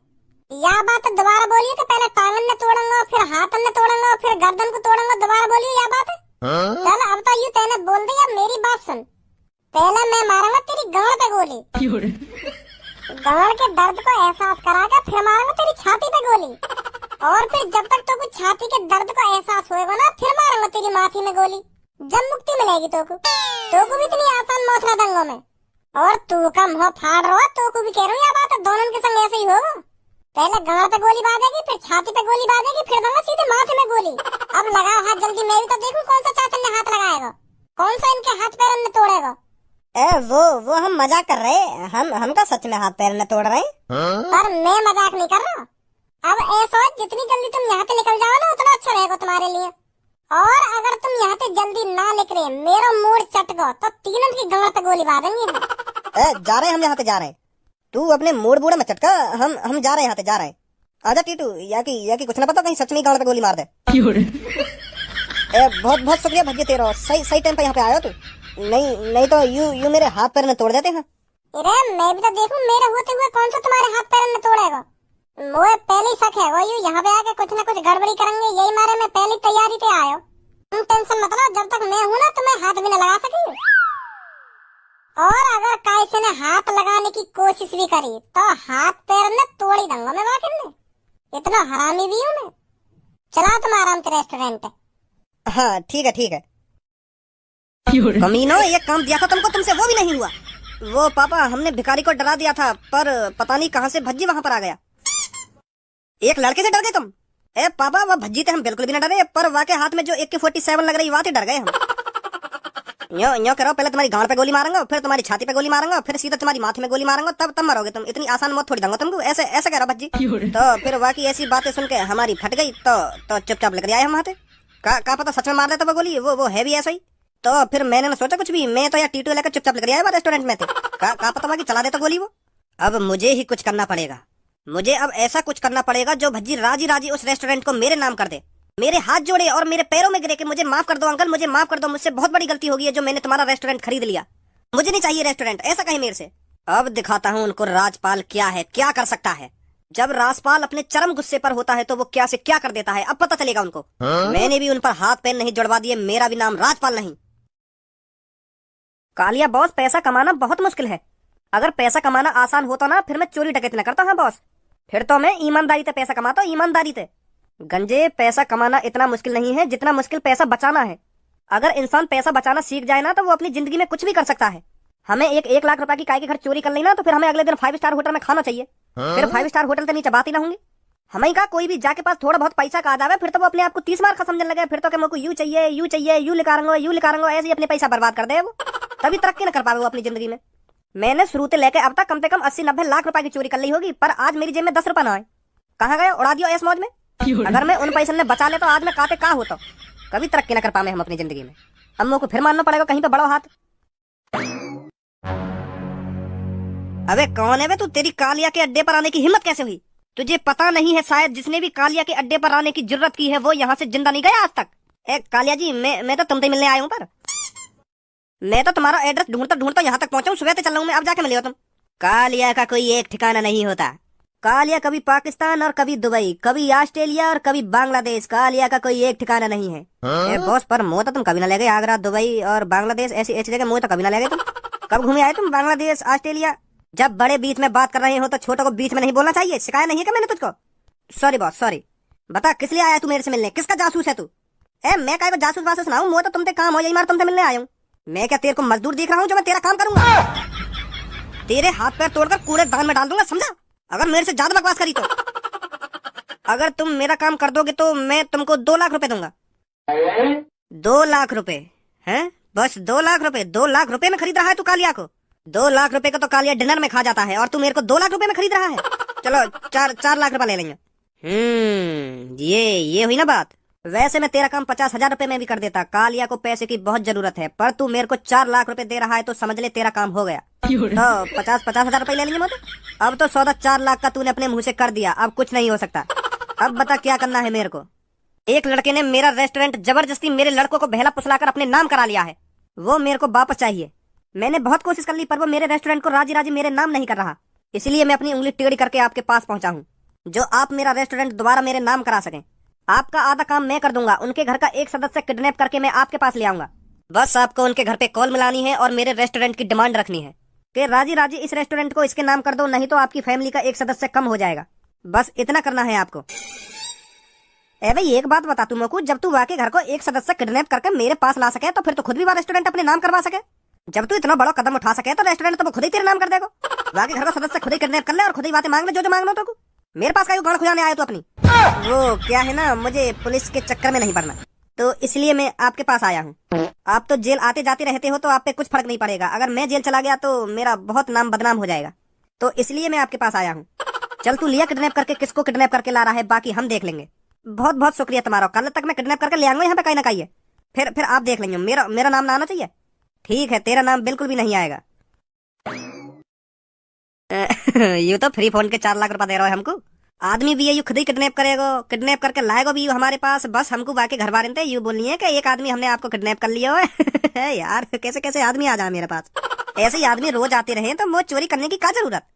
या बात दोबारा बोलिए कि पहले टांगन ने तोड़ूंगा, फिर हाथन ने तोड़ूंगा, फिर गर्दन को तोड़ूंगा। दोबारा बोलिए या बात है? चल अब तो यूं तैने बोल दी, अब मेरी बात सुन। पहले मैं मारूंगा तेरी गांड पे गोली, गांड के दर्द को एहसास करा के फिर मारूंगा तेरी छाती पे गोली, और फिर जब तक तो कुछ छाती के दर्द का एहसास होएगा ना फिर मारूंगा तेरी माथी में गोली। जब मुक्ति मिलेगी तो भी इतनी आसान मौत ना दंगों में। और तू का मुंह फाड़ रहा, तो को भी कह रहा हूँ, या बात है दोनों के संग ऐसे ही होगा। पहले गांड पे गोली बाजेगी, फिर छाती पे गोली बाजेगी, फिर दूंगा सीधे माथे में गोली। अब लगाओ हाथ जल्दी, मैं भी तो देखूं कौन सा चाचा ने हाथ लगाएगा, कौन सा इनके हाथ पैर में तोड़ेगा। वो हम मजाक कर रहे हैं, हम का सच में हाथ पैर न तोड़ रहे हैं। पर मैं मजाक नहीं कर रहा। अब ऐसा जितनी जल्दी तुम यहाँ से निकल जाओ ना उतना अच्छा रहेगा तुम्हारे लिए। और अगर तुम यहाँ से जल्दी ना निकले, मेरा मोड़ चट गो तो तीनों की गांड पे गोली बांधेंगे। जा रहे हैं हम, यहाँ से जा रहे हैं। तू अपने मोड़ बूढ़े में चटका, हम जा रहे हैं, यहाँ से जा रहे हैं। आजा टीटू, या की कुछ ना पता कहीं सच में गांड पे गोली मार दे। बहुत बहुत शुक्रिया भज्जे तेरा, सही टाइम पे यहाँ पे आया तू। नहीं तो यू मेरे हाथ पैर में तोड़ देते हैं। अरे मैं भी तो देखूं मेरे होते हुए कौन सा तुम्हारे हाथ पैर में तोड़ेगा। मुझे पहले ही शक है वो यू यहाँ पे आके कुछ ना कुछ गड़बड़ी करेंगे, यही मारे मैं पहली तैयारी पे आया हूँ। तुम टेंशन मत लो, जब तक मैं हूँ ना तुम्हें हाथ भी न लगा सकेंगे। और अगर कैसे ने हाथ लगाने की कोशिश भी करी तो हाथ पैर में तोड़ ही दूंगा मैं वाकई में। इतना हरामी भी हूँ मैं। चला तुम आराम से रेस्टोरेंट पे। हाँ ठीक है। कमीनो, एक काम दिया था तुमको, तुमसे वो भी नहीं हुआ। वो पापा हमने भिखारी को डरा दिया था, पर पता नहीं कहाँ से भज्जी वहाँ पर आ गया। एक लड़के से डर गए तुम? ए पापा वो भज्जी थे हम बिल्कुल भी न डरे, पर वाके हाथ में जो AK-47 लग रही वाते डर गए हम। यो करो, पहले तुम्हारी गांड पे गोली मारूंगा, फिर तुम्हारी छाती पे गोली मारूंगा, फिर सीधा तुम्हारी माथे में गोली मारूंगा, तब मरोगे तुम। इतनी आसान मौत थोड़ी दूंगा तुमको, ऐसे कह रहा भज्जी। तो फिर वाकई ऐसी बातें सुन के हमारी फट गई, तो चुपचाप लेकर आए हम वहाँ से। का पता सच में मार देता वो गोली, वो है भी ऐसा ही। तो फिर मैंने न सोचा कुछ भी, मैं तो यार टीटू लेकर चुपचाप लेकर आया रेस्टोरेंट में थे। का पता बाकी चला देता गोली वो। अब मुझे ही कुछ करना पड़ेगा, मुझे अब ऐसा कुछ करना पड़ेगा जो भज्जी राजी उस रेस्टोरेंट को मेरे नाम कर दे, मेरे हाथ जोड़े और मेरे पैरों में गिरे कि मुझे माफ कर दो अंकल, मुझे माफ कर दो, मुझसे बहुत बड़ी गलती हो गई है जो मैंने तुम्हारा रेस्टोरेंट खरीद लिया, मुझे नहीं चाहिए रेस्टोरेंट, ऐसा कहीं मेरे से। अब दिखाता हूँ उनको राजपाल क्या है, क्या कर सकता है। जब राजपाल अपने चरम गुस्से पर होता है तो वो क्या से क्या कर देता है, अब पता चलेगा उनको। मैंने भी उन पर हाथ पैर नहीं जुड़वा दिए, मेरा भी नाम राजपाल नहीं। कालिया बॉस, पैसा कमाना बहुत मुश्किल है। अगर पैसा कमाना आसान होता ना फिर मैं चोरी डकैती न करता। हाँ बॉस, फिर तो मैं ईमानदारी से पैसा कमाता, ईमानदारी से। गंजे, पैसा कमाना इतना मुश्किल नहीं है जितना मुश्किल पैसा बचाना है। अगर इंसान पैसा बचाना सीख जाए ना तो वो अपनी जिंदगी में कुछ भी कर सकता है। हमें एक लाख रुपए की काय के घर चोरी कर ली ना तो फिर हमें अगले दिन 5 स्टार होटल में खाना चाहिए। फिर 5 स्टार होटल के नीचे बात ही ना होंगी। हमें कहा कोई भी जाके पास थोड़ा बहुत पैसा का आ जावे फिर तो वो अपने आप को 30 मार का समझने लगे। फिर तो मेरे को यू चाहिए, यू लिखाऊंगा, ऐसे ही अपने पैसा बर्बाद कर दे वो, तभी तरक्की न कर पावे वो अपनी जिंदगी में। मैंने शुरू से लेकर अब तक कम से कम 80-90 लाख रुपए की चोरी कर ली होगी, पर आज मेरी जेब में 10 रुपए ना आए। कहाँ गए, उड़ा दियो ऐस मौज में। अगर मैं उन पैसे ने बचा ले तो आज मैं काते का होता, कभी तरक्की न कर पाए हम अपनी जिंदगी में। अम्मों को फिर मानना पड़ेगा कहीं पे बड़ा हाथ। अबे कौन है बे तू, तेरी कालिया के अड्डे पर आने की हिम्मत कैसे हुई? तुझे पता नहीं है शायद जिसने भी कालिया के अड्डे पर आने की जरूरत की है वो यहाँ से जिंदा नहीं गया आज तक। ए कालिया जी, मैं तो तुमसे मिलने आया हूँ, पर मैं तो तुम्हारा एड्रेस ढूंढता यहाँ तक पहुंचा हूँ। सुबह से चल रहा हूँ मैं, अब जाके मिले हो तुम। कालिया का कोई एक ठिकाना नहीं होता। कालिया कभी पाकिस्तान और कभी दुबई, कभी ऑस्ट्रेलिया और कभी बांग्लादेश। कालिया का कोई एक ठिकाना नहीं है। ए बॉस, पर मुँह तो तुम कभी ना ले गए। आगरा, दुबई और बांग्लादेश ऐसी जगह मुँह तो कभी ना ले गए तुम। कब घूमे आए तुम बांग्लादेश, ऑस्ट्रेलिया? जब बड़े बीच में बात कर रहे हो तो छोटों को बीच में नहीं बोलना चाहिए। सिखाया नहीं है क्या मैंने तुझको? Sorry boss, sorry. बता किस लिए आया तू मेरे से मिलने, किसका जासूस है तू? मैं काय को जासूस वासूस ना हूँ, वो तो तुमसे काम हो, यही मार तुमसे मिलने आया हूँ। मैं क्या तेरे को मजदूर देख रहा हूँ जो मैं तेरा काम करूंगा? तेरे हाथ पैर तोड़कर कूड़े दान में डाल दूंगा, समझा? अगर मेरे से ज्यादा बकवास करी तो। अगर तुम मेरा काम कर दोगे तो मैं तुमको 2 लाख रुपए दूंगा। 2 लाख रुपए है? बस 2 लाख रुपए? 2 लाख रुपए में खरीद रहा है तू कालिया को? 2 लाख रुपए का तो कालिया डिनर में खा जाता है और तू मेरे को 2 लाख रुपए में खरीद रहा है। चलो 4 लाख रुपए ले लेंगे। ये हुई ना बात। वैसे मैं तेरा काम 50,000 रुपए में भी कर देता। कालिया को पैसे की बहुत जरूरत है, पर तू मेरे को 4 लाख रुपए दे रहा है तो समझ ले तेरा काम हो गया। तो 50,000 रुपए ले लेंगे मोदी। अब तो सौदा 4 लाख का तूने अपने मुंह से कर दिया, अब कुछ नहीं हो सकता। अब बता क्या करना है मेरे को। एक लड़के ने मेरा रेस्टोरेंट जबरदस्ती मेरे लड़कों को बहला फुसलाकर अपने नाम करा लिया है, वो मेरे को वापस चाहिए। मैंने बहुत कोशिश कर ली पर वो मेरे रेस्टोरेंट को राजी राजी मेरे नाम नहीं कर रहा, इसलिए मैं अपनी उंगली टेढ़ी करके आपके पास पहुंचा हूँ, जो आप मेरा रेस्टोरेंट दोबारा मेरे नाम करा सकें। आपका आधा काम मैं कर दूंगा। उनके घर का एक सदस्य किडनैप करके मैं आपके पास ले आऊंगा। बस आपको उनके घर पे कॉल मिलानी है और मेरे रेस्टोरेंट की डिमांड रखनी है कि राजी राजी इस रेस्टोरेंट को इसके नाम कर दो, नहीं तो आपकी फैमिली का एक सदस्य कम हो जाएगा। बस इतना करना है आपको। ए भाई एक बात बता तू मोकू, जब तू वाके घर को एक सदस्य किडनैप करके मेरे पास ला सके तो फिर तो खुद भी वह रेस्टोरेंट अपने नाम करवा सके। जब तू इतना बड़ा कदम उठा सके तो रेस्टोरेंट तो वो खुद ही तेरे नाम कर देगा। वाके घर का सदस्य खुद ही किडनैप कर ले और खुद ही बातें मांग ले जो मांगना तो। मेरे पास का गाड़ खुजाने आया तो अपनी वो क्या है ना, मुझे पुलिस के चक्कर में नहीं पड़ना, तो इसलिए मैं आपके पास आया हूँ। आप तो जेल आते जाते रहते हो तो आप पे कुछ फर्क नहीं पड़ेगा। अगर मैं जेल चला गया तो मेरा बहुत नाम बदनाम हो जाएगा, तो इसलिए मैं आपके पास आया हूँ। चल तू लिया किडनैप करके, किसको किडनैप करके ला रहा है बाकी हम देख लेंगे। बहुत बहुत शुक्रिया तुम्हारा। कल तक मैं किडनैप करके ले आऊंगा यहाँ पे कहीं ना कहीं है, फिर आप देख लेंगे। मेरा नाम ना आना चाहिए। ठीक है, तेरा नाम बिल्कुल भी नहीं आएगा। ये तो फ्री फोन के 4 लाख रुपए दे रहा है हमको। आदमी भी ये खुद ही किडनैप करेगा, किडनैप करके लाएगा भी हमारे पास। बस हमको बाकी घर वाले थे यू बोलनी है कि एक आदमी हमने आपको किडनैप कर लिया है। यार कैसे कैसे आदमी आ जाए मेरे पास। ऐसे ही आदमी रोज आते रहे तो वो चोरी करने की क्या जरूरत।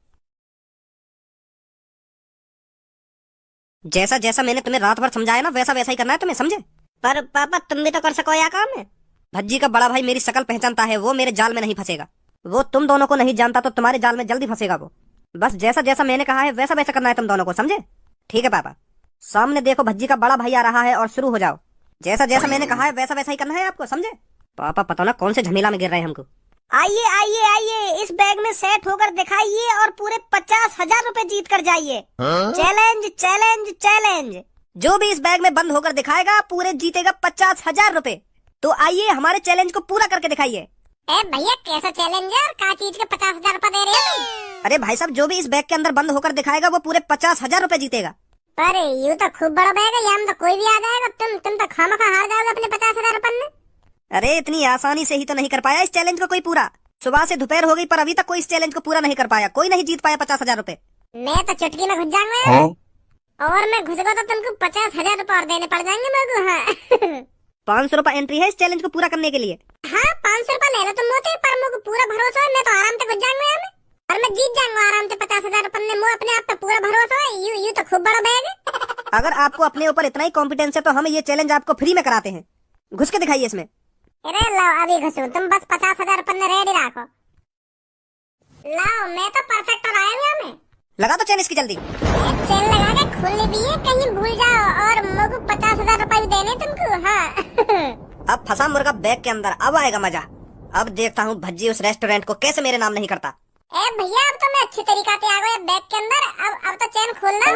जैसा जैसा मैंने तुम्हें रात भर समझाया ना वैसा वैसा ही करना है तुम्हें, समझे। पर पापा तुम भी तो कर सको, या काम है। भज्जी का बड़ा भाई मेरी शकल पहचानता है, वो मेरे जाल में नहीं फंसेगा। वो तुम दोनों को नहीं जानता तो तुम्हारे जाल में जल्दी फंसेगा वो। बस जैसा जैसा मैंने कहा है वैसा वैसा करना है तुम दोनों को, समझे। ठीक है पापा। सामने देखो भज्जी का बड़ा भाई आ रहा है और शुरू हो जाओ। जैसा जैसा मैंने कहा है वैसा वैसा ही करना है आपको, समझे। पापा पता ना कौन से झमेला में गिर रहे हैं हमको। आइए आइए आइए, इस बैग में सेट होकर दिखाइए और पूरे 50,000 रुपए जीत कर जाइए। Challenge challenge challenge. जो भी इस बैग में बंद होकर दिखाएगा पूरे जीतेगा 50,000 रुपए। तो आइए हमारे चैलेंज को पूरा करके दिखाइए। भैया कैसा चैलेंज है और क्या चीज के 50,000 रुपए दे रहे हो? अरे भाई साहब, जो भी इस बैग के अंदर बंद होकर दिखाएगा वो पूरे 50,000 रुपए जीतेगा। पर ये तो खूब बड़ा बैग है, यहाँ में तो कोई भी आ जाएगा। तुम तो खामखा हार जाओगे अपने 50,000 रुपए में। अरे इतनी आसानी से ही तो नहीं कर पाया इस चैलेंज को कोई पूरा। सुबह से दोपहर हो गई पर अभी तक कोई इस चैलेंज को पूरा नहीं कर पाया। कोई नहीं जीत पाया 50,000 रुपए। मैं तो चुटकी में घुस जाऊंगा। और मैं घुस गया तो तुमको 50,000 रुपए और देने पड़ जाएंगे मेरे को। हाँ 500 रुपए एंट्री है इस चैलेंज को पूरा करने के लिए। हाँ 500 रुपए ले लो तुम मोते, पर मुझे पूरा भरोसा है मैं तो आराम से घुस जाऊंगा यहाँ में और मैं जीत जाऊंगा आराम से 50,000 रुपए में। मुझे अपने आप पे पूरा भरोसा है। यू तो खूब बड़ा बैग है। अगर आपको अपने ऊपर इतना ही कॉन्फिडेंस है तो हम ये चैलेंज आपको फ्री में कराते हैं। घुस के दिखाइए इसमें। अरे लाओ अभी घुसू, तुम बस 50,000 रुपए में रेडी रखो। लाओ मैं तो परफेक्ट और आया यहाँ में। लगा दो चैन इसकी जल्दी। चैन लगा के खोलने भी है, कहीं भूल जाओ और मुझे 50,000 रुपए भी देने तुमको। हाँ अब फंसा मुर्गा बैग के अंदर, अब आएगा मजा। अब देखता हूँ भज्जी उस रेस्टोरेंट को कैसे मेरे नाम नहीं करता। भैया अब तो मैं अच्छी तरीका से आ गया बैग के अंदर। अब तो चैन खोलना।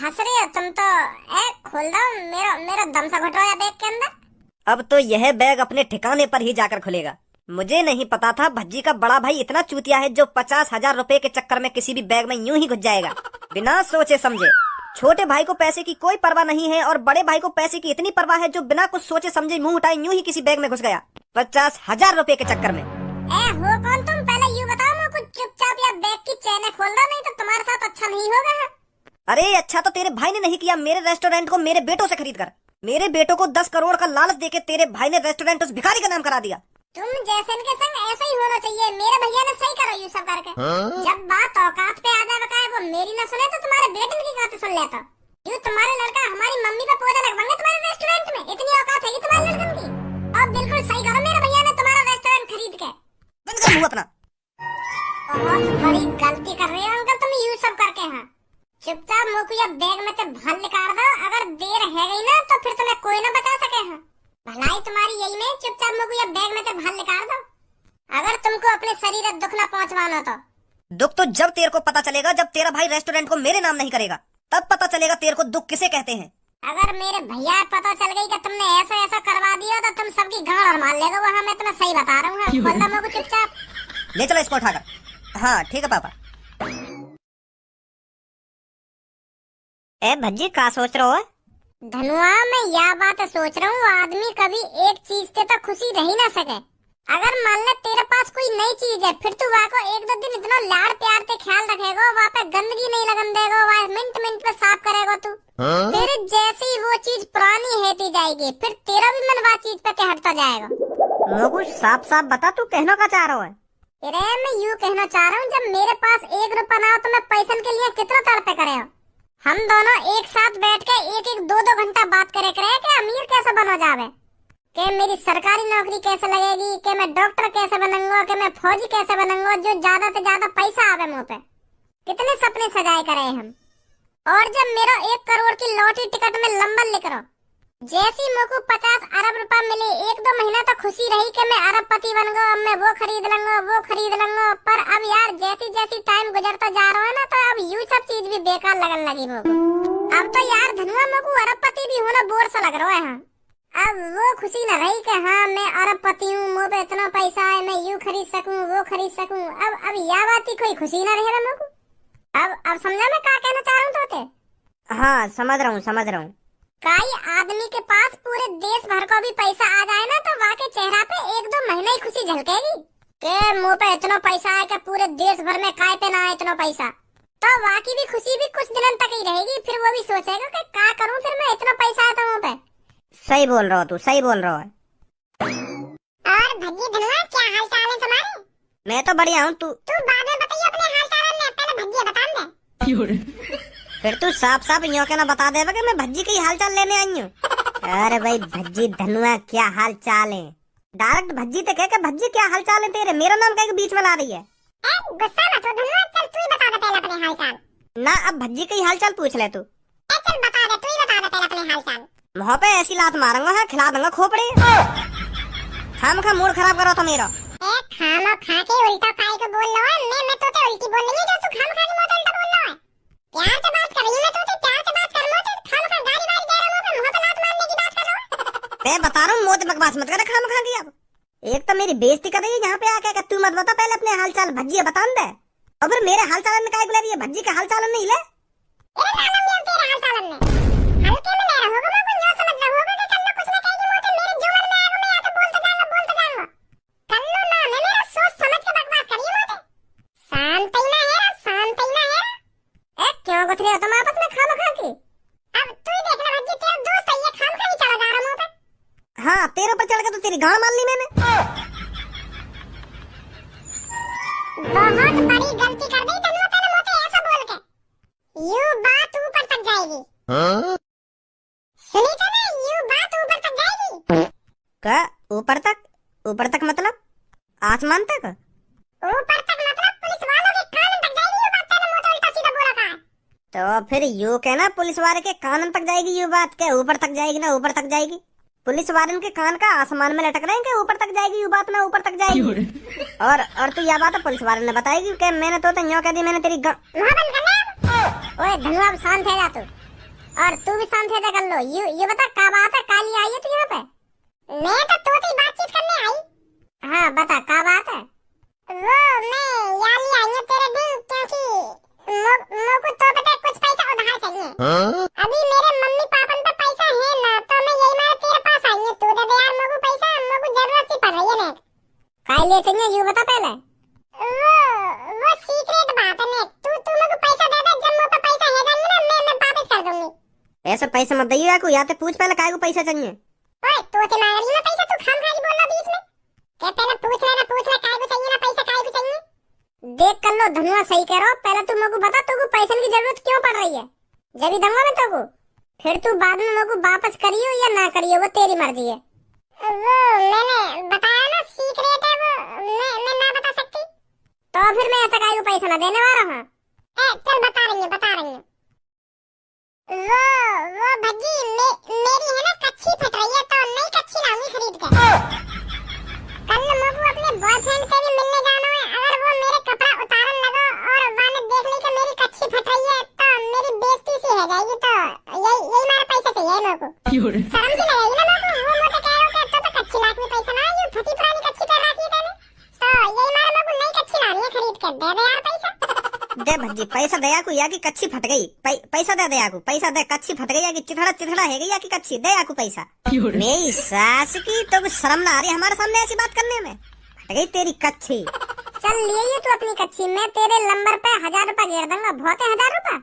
हंस रही हो तुम तो। खोल दो, मेरा दम सा घुट रहा है बैग के अंदर। अब तो यह बैग अपने ठिकाने पर ही जाकर खुलेगा। मुझे नहीं पता था भज्जी का बड़ा भाई इतना चूतिया है जो 50,000 रुपए के चक्कर में किसी भी बैग में यूं ही घुस जाएगा बिना सोचे समझे। छोटे भाई को पैसे की कोई परवाह नहीं है और बड़े भाई को पैसे की इतनी परवाह है जो बिना कुछ सोचे समझे मुंह उठाए यूं ही किसी बैग में घुस गया 50,000 रुपए के चक्कर में। हो कौन तुम? पहले यूं बताओ, मैं कुछ चुपचाप या बैग की चैन खोल दो, नहीं तो तुम्हारे साथ अच्छा नहीं होगा। अरे अच्छा तो तेरे भाई ने नहीं किया मेरे रेस्टोरेंट को मेरे बेटों से खरीद कर। मेरे बेटों को 10 करोड़ का लालच देके तेरे भाई ने रेस्टोरेंट उस भिखारी का नाम करा दिया। तुम जैसे इनके संग ऐसा ही होना चाहिए। मेरे भैया ने सही करा ये सब करके। जब बात औकात पे आ जाए बकाए वो मेरी न सुने तो तुम्हारे बेटे की बात सुन लेता। ये तुम्हारे लड़का हमारी मम्मी पे पौधा लगवाएंगे तुम्हारे रेस्टोरेंट में। इतनी औकात है तुम्हारे लड़कन की। अब बिल्कुल सही करो, मेरे भैया ने तुम्हारा रेस्टोरेंट खरीद के। बंद कर मुंह अपना। बहुत बड़ी गलती कर रहे हो अंकल तुम ये सब करके। हाँ चुपचाप मुँह को या बैग में से भल निकाल दो। अगर देर है गई ना तो फिर तुम्हें कोई ना बचा सके। हाँ भलाई तुम्हारी यही में, चुपचाप मुँह को या बैग में से भल निकाल दो। अगर तुमको अपने शरीर में दुख ना पहुँचवाना तो। दुख तो जब तेरे को पता चलेगा जब तेरा भाई रेस्टोरेंट को मेरे नाम नहीं करेगा, तब पता चलेगा तेरे को दुख किसे कहते हैं। अगर मेरे भैया पता चल गई कि तुमने ऐसा ऐसा करवा दिया तो तुम सबकी गांड और मार लेगा। वहाँ मैं तुम्हें सही बता रहा हूँ। खोल दो मुँह को चुपचाप। ले चलो इसको उठाकर। हाँ ठीक है पापा। ए भज्जी का सोच रहे हो? धनुआ मैं यह बात सोच रहा हूँ, आदमी कभी एक चीज से तो खुशी रह ही ना सके। अगर मान ले तेरे पास कोई नई चीज है, फिर तू वहाँ को एक दो दिन इतना लाड़ प्यार से ख्याल रखेगा, वहाँ पे गंदगी नहीं लगन देगा, वहाँ मिनट मिनट पे साफ करेगा तू। फिर जैसे ही वो चीज पुरानी होती जाएगी, फिर तेरा भी मन वह चीज पे हटता जाएगा। मैं कुछ साफ साफ बता, तू कहना क्या चाह रहा है? अरे मैं यूँ कहना चाह रहा हूँ, जब मेरे पास 1 रुपया ना हो तो मैं पैसन के लिए कितना तड़पे करे हो। हम दोनों एक साथ बैठ के एक 2 घंटा बात करे कि अमीर कैसे बना जावे, कि मेरी सरकारी नौकरी कैसे लगेगी, कि मैं डॉक्टर कैसे बनूंगा, कि मैं फौजी कैसे बनूंगा, जो ज्यादा से ज्यादा पैसा आवे मुंह पे। कितने सपने सजाए करे हम। और जब मेरा 1 करोड़ की लॉटरी टिकट में नंबर लिख रहा, जैसी मुझको 50 अरब रुपया मिले, 1-2 महीना तो खुशी रही कि मैं अरबपति बन गया, अब मैं वो खरीद लूंगा वो खरीद लूंगा। पर अब यार जैसी जैसी टाइम गुजरता जा रहा है ना, तो अब यूं सब चीज भी बेकार लगन लगी मुझको। अब तो यार धनुआ मुझको अरबपति भी होना बोर सा लग रहा है। हाँ अब वो खुशी न रही कि हाँ मैं अरबपति हूँ, मुँह पे इतना पैसा है, मैं यूं खरीद सकूँ वो खरीद सकूँ। अब यह बात की कोई खुशी न रही मुझको। अब समझा मैं क्या कहना चाह रहा हूँ तोते? हाँ समझ रहा हूँ। काई आदमी के पास पूरे देश भर को भी पैसा आ जाए ना, तो वहाँ के चेहरा पे 1-2 महीने ही खुशी झलकेगी के मुंह पे इतना पैसा है कि पूरे देश भर में काय पे ना है इतना पैसा। तो वहाँ की भी खुशी भी कुछ दिनों तक ही रहेगी, फिर वो भी सोचेगा कि क्या करूँ फिर मैं इतना पैसा आता मुंह पे। सही बोल रहा हो तू, सही बोल रहा है। और भज्जी धनुआ क्या हाल चाल है तुम्हारे? मैं तो बढ़िया हूँ। तू बाद में बताइए अपने हाल चाल में, पहले भज्जी बता दे। फिर तू साफ साफ यूं के ना बता देगा कि मैं भज्जी की हाल चाल लेने आई हूँ। अरे भाई भज्जी धनुआ क्या हाल चाल है, डायरेक्ट भज्जी ते कह के भज्जी क्या हाल चाल है तेरे, मेरा नाम कह के बीच में ला रही है। गुस्सा मत हो धनुआ, चल तू ही बता दे पहले अपने हाल चाल। ना अब भज्जी की हाल चाल पूछ ले तू। चल बता दे, तू ही बता दे पहले अपने हाल चाल। मुँह पे ऐसी लात मारूंगा है, खिला दूंगा खोपड़े। खाम खा मूड खराब करो तो मेरा। खामा खा के उल्टा खाए को बोल रहा है, मैं तो उल्टी बोल रही हूँ, जो तू खाम खा के मुंह उल्टा बोल रहा है। प्यार से बात कर रही हूँ मैं, तो प्यार से बात कर लो, तो खाम खा गाली वाली दे रहा हूँ, मुंह पे लात मारने की बात कर रहा हूँ। मैं बता रहा हूँ मोत बकवास मत कर खाम खा की। अब एक तो मेरी बेइज्जती कर रही है यहाँ पे आके कि तू मत बता पहले अपने हाल चाल, भज्जी बता दे। और फिर मेरे हाल चाल में काय बुला रही है, भज्जी का हाल चाल नहीं ले। अरे नालम यार तेरे हाल चाल में हल्के में ले रहा होगा, मैं कुछ समझ रहा होगा कि कल कुछ ना कहेगी मुझे, मेरे जो मन में आएगा मैं आके बोलता जाऊंगा। कल्लू ना मैं मेरा सोच समझ के बकवास करिए मुझे। शांत ही ना है। क्यों गुथ रहे हो तुम आपस में खाम खा के? अब तू ही देख ले भज्जी, तेरा दोस्त है ये खाम खा ही चला जा रहा मुंह पे। हाँ तेरे ऊपर चढ़ के तो तेरी गांव मान ली मैंने। बहुत बड़ी गलती कर दी धनुआ तेरे मुंह पे ऐसा बोल के। यूं बात ऊपर तक जाएगी। सुनी तो ना, यूं बात ऊपर तक जाएगी। क्या ऊपर तक मतलब आसमान तक? ऊपर तक मतलब पुलिस वालों के कान तक जाएगी ये बात, तेरे मुंह तो उल्टा सीधा बोला था। तो फिर यू कहना पुलिस वाले के कान तक जाएगी ये बात, क्या ऊपर तक जाएगी ना ऊपर तक जाएगी? पुलिस वाले के कान का आसमान में लटक रहे हैं कि ऊपर तक जाएगी ये बात ना ऊपर तक जाएगी। और तू यह बात पुलिस वाले ने बताएगी कि मैंने तो यूं कह दी, मैंने तेरी ओए धनुआ शांत है जा तू, और तू भी शांत है जा कर लो। ये बता क्या बात है, काली आई है तू यहाँ पे? मैं तो तोती बातचीत करने आई। हाँ बता क्या बात है? वो मैं याली आई हूँ तेरे दिन, क्योंकि मुझको तो पता कुछ पैसा उधार चाहिए। अभी मेरे मम्मी पापा पे पैसा है ना, तो मैं यही मार तेरे पास आई हूँ, तू दे दे यार मुझको पैसा, मुझको जरूरत सी पड़ रही है ना। काय लिए चाहिए ये बता पहले। वो सीक्रेट बात है ने, तू मुझको पैसा दे दे, जब मुझ पे पैसा है जाएंगे ना मैं वापस कर दूंगी। ऐसे पैसे मत दियो को, या तो पूछ पहले काय को पैसा चाहिए। ओए तोते मांग रही है पैसा, तू खाम खाली बोल रहा बीच में। क्या पहले पूछ ले काय को चाहिए ना पैसा, काय को चाहिए? देख कर लो धनुआ सही कह रहा हो, पहले तू मुझको बता तुमको पैसे की जरूरत क्यों पड़ रही है, जब ही दूंगा मैं तुमको। फिर तू बाद में मुझको वापस करियो या ना करियो वो तेरी मर्जी है। वो मैंने बताया ना सीक्रेट है, वो मैं ना बता सकती। तो फिर मैं ऐसा काय को पैसा ना देने वाला हूँ। चल बता रही है। वो भज्जी मेरी है ना कच्ची फट रही है, तो नई कच्ची लाऊंगी खरीद के। कल मुझको अपने बॉयफ्रेंड से भी मिलने जाना है, अगर वो मेरे कपड़ा उतारन लगा और वाने देख ली कि मेरी कच्ची फट रही है, तो मेरी बेइज्जती सी हो जाएगी। तो यही मेरा पैसा चाहिए मुझको। शर्म सी लगेगी ना मुझको, वो मुझे कह रहा है तो कच्ची लाख में पैसा ना है, ये फटी पुरानी कच्ची पहन रखी है तूने, तो यही मारा मुझको नई कच्ची लानी है खरीद के, दे दे यार पैसा। दे भज्जी पैसा दे आकू या की कच्ची फट गई। पैसा दे आकू, पैसा दे, कच्ची फट गई या की चिथड़ा चिथड़ा है गई या की कच्ची, दे आकू पैसा। मेरी सास की तो शर्म ना आ रही हमारे सामने ऐसी बात करने में। फट गई तेरी कच्ची। चल लिए तू अपनी कच्ची, मैं तेरे नंबर पे 1000 रुपए गिर दूंगा। बहुत है 1000 रुपए?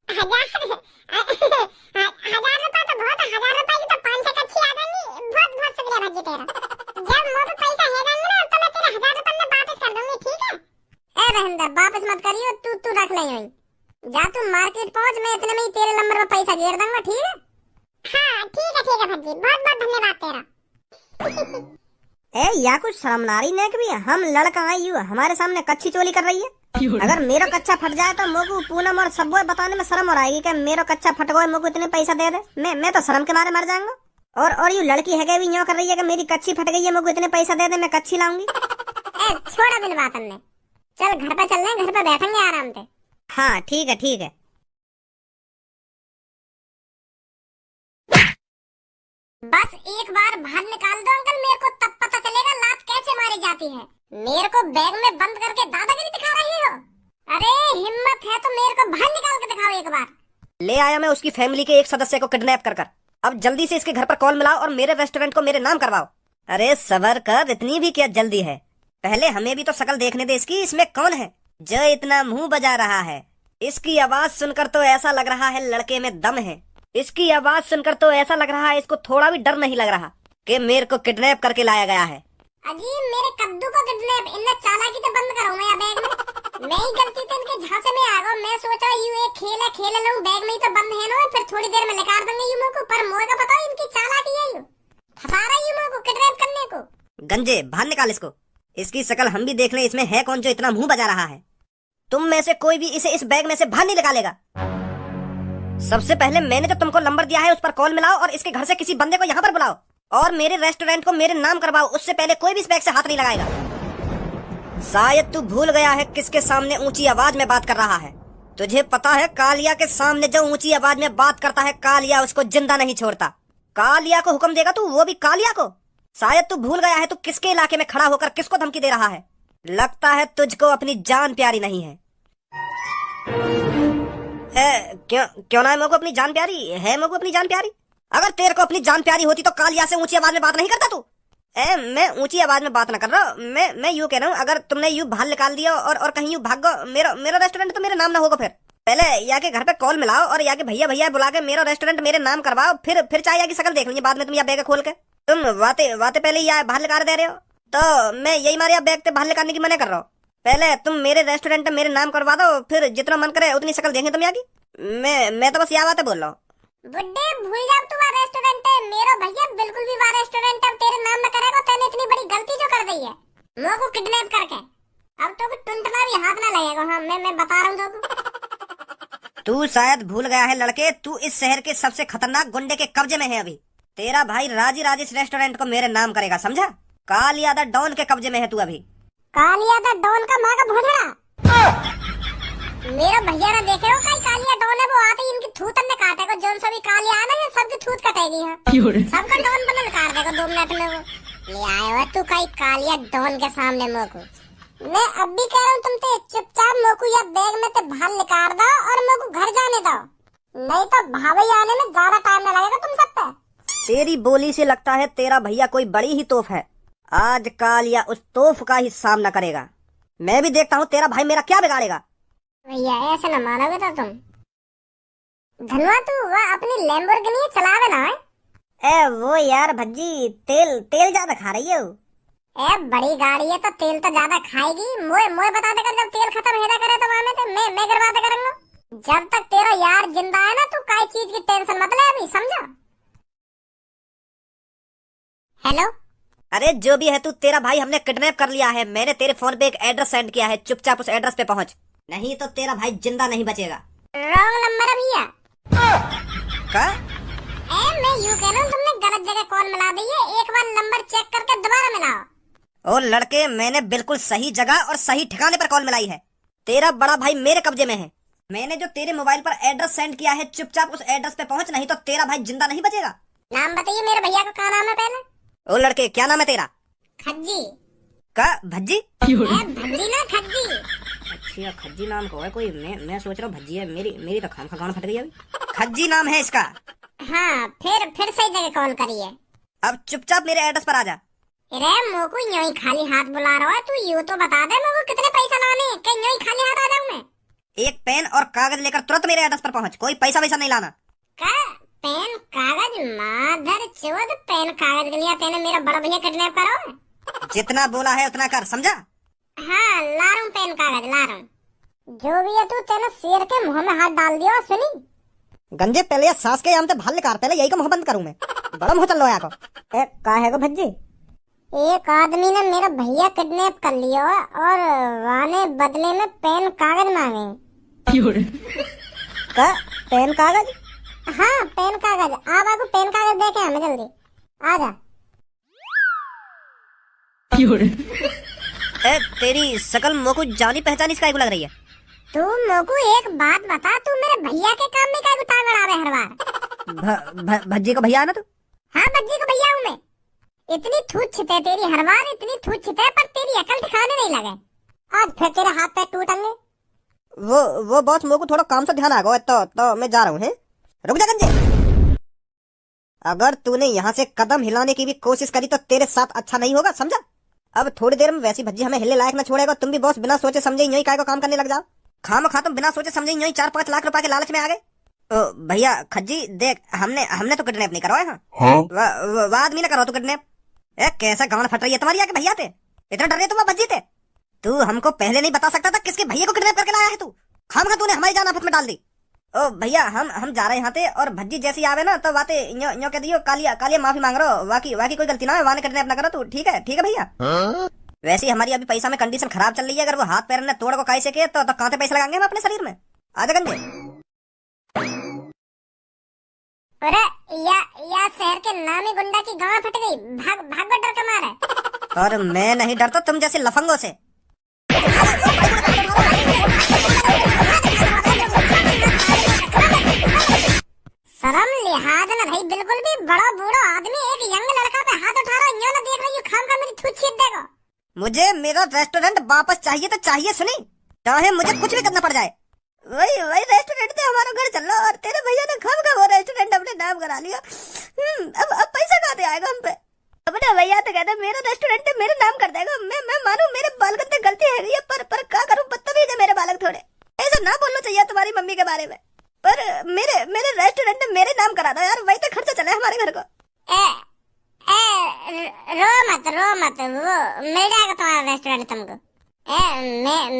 1000 रुपए तो बहुत है। 1000 रुपए की तो 500 कच्ची आ जाएंगी। बहुत बहुत शुक्रिया भज्जी तेरा। जब मुझे पैसा है जाएंगे ना तो मैं तेरे 1000 रुपए में वापस कर दूंगी, ठीक है? ए रहंदर वापस मत करियो, तू रख ले यहीं। जा तू मार्केट पहुंच, मैं इतने में ही तेरे नंबर पे पैसा गिर दूंगा, ठीक है? हाँ ठीक है भज्जी, बहुत बहुत धन्यवाद तेरा। ए या कुछ शर्म ना रही नेक भी, हम लड़का आई यू हमारे सामने कच्ची चोली कर रही है। अगर मेरा कच्चा फट जाए तो मोगू पूनम और सब बताने में शर्म हो आएगी कि मेरा कच्चा फट गया, मोगू इतने पैसा दे दे। मैं तो शर्म के मारे मर जाऊंगा। और यू लड़की है भी यूं कर रही है कि मेरी कच्ची फट गई है, मोगू इतने पैसा दे दे, मैं कच्ची लाऊंगी। छोड़ा बिन बात हमने, चल घर पे चल रहे हैं, घर पे बैठेंगे आराम से। हाँ ठीक है ठीक है। बस एक बार बाहर निकाल दो अंकल, मेरे को तब पता चलेगा लात कैसे मारी जाती है। मेरे को बैग में बंद करके दादागिरी दिखा रही हो? अरे हिम्मत है तो मेरे को बाहर निकाल के दिखाओ एक बार। ले आया मैं उसकी फैमिली के एक सदस्य को किडनैप कर। अब जल्दी से इसके घर पर कॉल मिलाओ और मेरे रेस्टोरेंट को मेरे नाम करवाओ। अरे सबर कर, इतनी भी क्या जल्दी है? पहले हमें भी तो शक्ल देखने दे इसकी। इसमें कौन है जो इतना मुंह बजा रहा है? इसकी आवाज सुनकर तो ऐसा लग रहा है लड़के में दम है। इसकी आवाज सुनकर तो ऐसा लग रहा है इसको थोड़ा भी डर नहीं लग रहा कि मेरे को किडनैप करके लाया गया है। अजीब, मेरे कद्दू को किडनैप, इन्हें चालाकी तो बंद करो मैं बैग में। मैं ही गलती से इनके झांसे में आ गया। मैं सोचा यूं एक खेल लूं, बैग में ही तो बंद है ना, फिर थोड़ी देर में निकाल देंगे यूं को। पर मोए का पता इनकी चालाकी है, यूं फंसा रहा यूं को किडनैप करने को। गंजे बाहर निकाल इसको, इसकी शक्ल हम भी देख लें। इसमें है कौन जो इतना मुंह बजा रहा है? तुम में से कोई भी इसे इस बैग में से बाहर नहीं निकालेगा। सबसे पहले मैंने जो तुमको नंबर दिया है उस पर कॉल मिलाओ और इसके घर से किसी बंदे को यहाँ पर बुलाओ और मेरे रेस्टोरेंट को मेरे नाम करवाओ। उससे पहले कोई भी इस बैग से हाथ नहीं लगाएगा। शायद तू भूल गया है किसके सामने ऊंची आवाज में बात कर रहा है। तुझे पता है कालिया के सामने जो ऊंची आवाज में बात करता है, कालिया उसको जिंदा नहीं छोड़ता। कालिया को हुक्म देगा तू, वो भी कालिया को। शायद तू भूल गया है तू किसके इलाके में खड़ा होकर किसको धमकी दे रहा है। लगता है तुझको अपनी जान प्यारी नहीं है। क्यों ना है मोको अपनी जान प्यारी है? मोको अपनी जान प्यारी? अगर तेरे को अपनी जान प्यारी होती तो कालिया से ऊंची आवाज में बात नहीं करता तू। मैं ऊंची आवाज में बात ना कर रहा। मैं यूं कह रहा हूँ, अगर तुमने यूं बाहर निकाल दिया और कहीं यूं भाग गो, मेरा रेस्टोरेंट तो मेरे नाम ना होगा। फिर पहले या के घर पे कॉल मिलाओ और या के भैया बुला के मेरा रेस्टोरेंट मेरे नाम करवाओ। फिर चाहे या की शक्ल देख लेंगे बाद में। तुम या बैग खोल के तुम वाते पहले या बाहर निकाल दे रहे हो, तो मैं यही मारे बैग से बाहर निकालने की मना कर रहा हूँ। पहले तुम मेरे रेस्टोरेंट में मेरे नाम करवा दो, फिर जितना मन करे उतनी शक्ल देंगे तुम यागी। मैं तो बस यह बातें बोल रहा हूँ। बुड्ढे भूल जाओ तू वहाँ रेस्टोरेंट है मेरा भैया, बिल्कुल भी वहाँ रेस्टोरेंट अब तेरे नाम में करेगा। तूने इतनी बड़ी गलती जो कर दी है मोह को किडनैप करके, अब तो टुनटुना भी हाथ ना लगेगा। हाँ मैं बता रहा हूँ। तू शायद भूल गया है लड़के, तू इस शहर के सबसे खतरनाक गुंडे के कब्जे में है। अभी तेरा भाई राजी इस रेस्टोरेंट को मेरे नाम करेगा, समझा? कालियादा डॉन के कब्जे में है तू अभी। कालियादा डॉन का माँ का भोजड़ा। मेरा भैया ने देखे हो कई कालिया डॉन है, वो आते ही इनकी थूत में काटेगा। जोन सभी कालिया है ना ये सबकी थूत कटेगी। सबका डॉन बनल काट देगा 2 मिनट में। वो ले आया हो तू कई कालिया डॉन के सामने मोको। मैं अब भी कह रहा हूँ तुमसे चुपचाप मोको या बैग में से बाहर निकाल दो और मोको घर जाने दो, नहीं तो भाभी आने में ज्यादा टाइम न लगेगा तुम सब पे। तेरी बोली से लगता है तेरा भैया कोई बड़ी ही तोफ है। आज कालिया उस तोफ का ही सामना करेगा। मैं भी देखता हूँ तेरा भाई मेरा क्या बिगाड़ेगा। भैया ऐसे न मानोगे तो तुम। धनवा तू वह अपनी लैम्बोर्गिनी चलावे ना है? वो यार भज्जी तेल ज्यादा खा रही है। बड़ी गाड़ी है तो तेल तो ज्यादा खाएगी। मोए बता दे कर जब तेल खत्म हेदा करे तो वहां तो मैं करवा दे करूंगा। जब तक तेरा यार जिंदा है ना तू काई चीज की टेंशन मत ले अभी, समझा? हेलो अरे जो भी है तू, तेरा भाई हमने किडनैप कर लिया है। मैंने तेरे फोन पे एक एड्रेस सेंड किया है, चुपचाप उस एड्रेस पे पहुंच, नहीं तो तेरा भाई जिंदा नहीं बचेगा। रॉन्ग नंबर है भैया। क्या? मैं यूं कह रहा हूँ तुमने गलत जगह कॉल मिला दी है। एक बार नंबर चेक करके दोबारा मिलाओ। और लड़के मैंने बिल्कुल सही जगह और सही ठिकाने पर कॉल मिलाई है। तेरा बड़ा भाई मेरे कब्जे में है। मैंने जो तेरे मोबाइल पर एड्रेस सेंड किया है, चुपचाप उस एड्रेस पे पहुंच, नहीं तो तेरा भाई जिंदा नहीं बचेगा। नाम बताइए मेरे भैया का, क्या नाम है पहले? ओ लड़के क्या नाम है तेरा? खज्जी। का भज्जी? भज्जी ना खज्जी। अच्छा खज्जी नाम का है कोई। मैं सोच रहा हूँ भज्जी है। मेरी मेरी तो खाम खा गाना फट गई अभी। खज्जी नाम है इसका। हाँ फिर सही जगह कॉल करी है। अब चुपचाप मेरे एड्रेस पर आ जा। अरे मोको यूं ही खाली हाथ बुला रहा है, तू यूं तो बता दे मेरे को कितने पैसा लाने, कहीं यूं ही खाली हाथ आ जाऊं मैं। एक पेन और कागज लेकर तुरंत मेरे एड्रेस पर पहुंच, कोई पैसा वैसा नहीं लाना। का पेन कागज माधर चौथ, पेन कागज के लिए तेने मेरा बड़ा भैया किडनैप करो है। जितना बोला है उतना कर, समझा? हाँ ला रहा हूँ पेन कागज ला रहा हूँ। जो भी है तू तेने शेर के मुंह में हाथ डाल दिया सुनी। गंजे पहले ये सास के आम ते भाल निकाल, पहले यही का मुंह बंद करूं मैं। बड़ा मुंह चल रहा है का है को भज्जी। एक आदमी ने मेरा भैया किडनैप कर लिया और वाने बदले में पेन कागज मांगे। का पेन कागज? हाँ पेन कागज। आ बाबू पेन कागज देके हमें जल्दी आ जा। तेरी शकल मोको जानी पहचानी इसका लग रही है। तू मोको एक बात बता, तू मेरे भैया के काम में क्या टांग अड़ा रहे हर बार। भज्जी का भैया है ना तू? हाँ भज्जी का भैया हूँ मैं। इतनी तुच्छ थे तेरी हर बार, इतनी तुच्छ थे, पर तेरी अकल दिखाने नहीं लगे। आज फिर तेरे हाथ पैर टूटेंगे। वो बॉस मोको थोड़ा काम से ध्यान आ गया तो मैं जा रहा हूँ। रुक जा गंजे। अगर तूने यहाँ से कदम हिलाने की भी कोशिश करी तो तेरे साथ अच्छा नहीं होगा, समझा? अब थोड़ी देर में वैसी भज्जी हमें हिले लायक न छोड़ेगा। तुम भी बॉस बिना सोचे समझे यही काय को काम करने लग जाओ। खाम खा तुम बिना सोचे समझे यही 4-5 लाख रुपए के लालच में आ गए। भैया खज्जी देख, हमने तो किडनैप नहीं करवाया। हाँ आदमी ने करो तो किडनैप। कैसा गांड फट रही है तुम्हारी आके भैया थे। इतना डर रहे तुम भज्जी थे। तू हमको पहले नहीं बता सकता था किसके भैया को किडनैप करके लाया है तू। खाम खा तूने हमारी जान आफत में डाल दी। ओ भैया हम जा रहे हैं यहाँ थे, और भज्जी जैसी आवे ना तो बातें यो कह दियो कालिया माफी मांग रहा हो। वाकी कोई गलती ना है, वाने किडनैप ना करो तू। ठीक है भैया। वैसे ही हमारी अभी पैसा में कंडीशन खराब चल रही है। अगर वो हाथ पैर ने तोड़ को काई से के तो कहां से पैसे लगाएंगे हम अपने शरीर में। आजा गंजे। अरे या शहर के नामी गुंडा की गांव फट गई। भाग डर के मारे। और मैं नहीं डरता तुम जैसे लफंगों से। शर्म लिहाज न रही बिल्कुल भी। बड़ा बूढ़ा आदमी एक यंग लड़का पे हाथ उठा रहा, यूं न देख रही खाम खा मेरी थूत छीट देगा। मुझे मेरा रेस्टोरेंट वापस चाहिए तो चाहिए, सुनी, चाहे मुझे कुछ भी करना पड़ जाए। वही रेस्टोरेंट से हमारा घर चल रहा, और तेरे भैया ने खाम खा वो रेस्टोरेंट अपने नाम करा लिया। अब पैसा कहाँ से आएगा हम पे? अपने भैया तो कहते मेरा रेस्टोरेंट मेरे नाम कर देगा। मैं मानू मेरे बालक से गलती है, पर क्या करूं, बदतमीज है मेरे बालक थोड़े। ऐसा ना बोलना चाहिए तुम्हारी मम्मी के बारे में। पर मेरे रेस्टोरेंट मेरे नाम करा दो यार, वही तो खर्चा चला है हमारे घर को। रो मत वो मिल जाएगा तुम्हारा रेस्टोरेंट तुमको।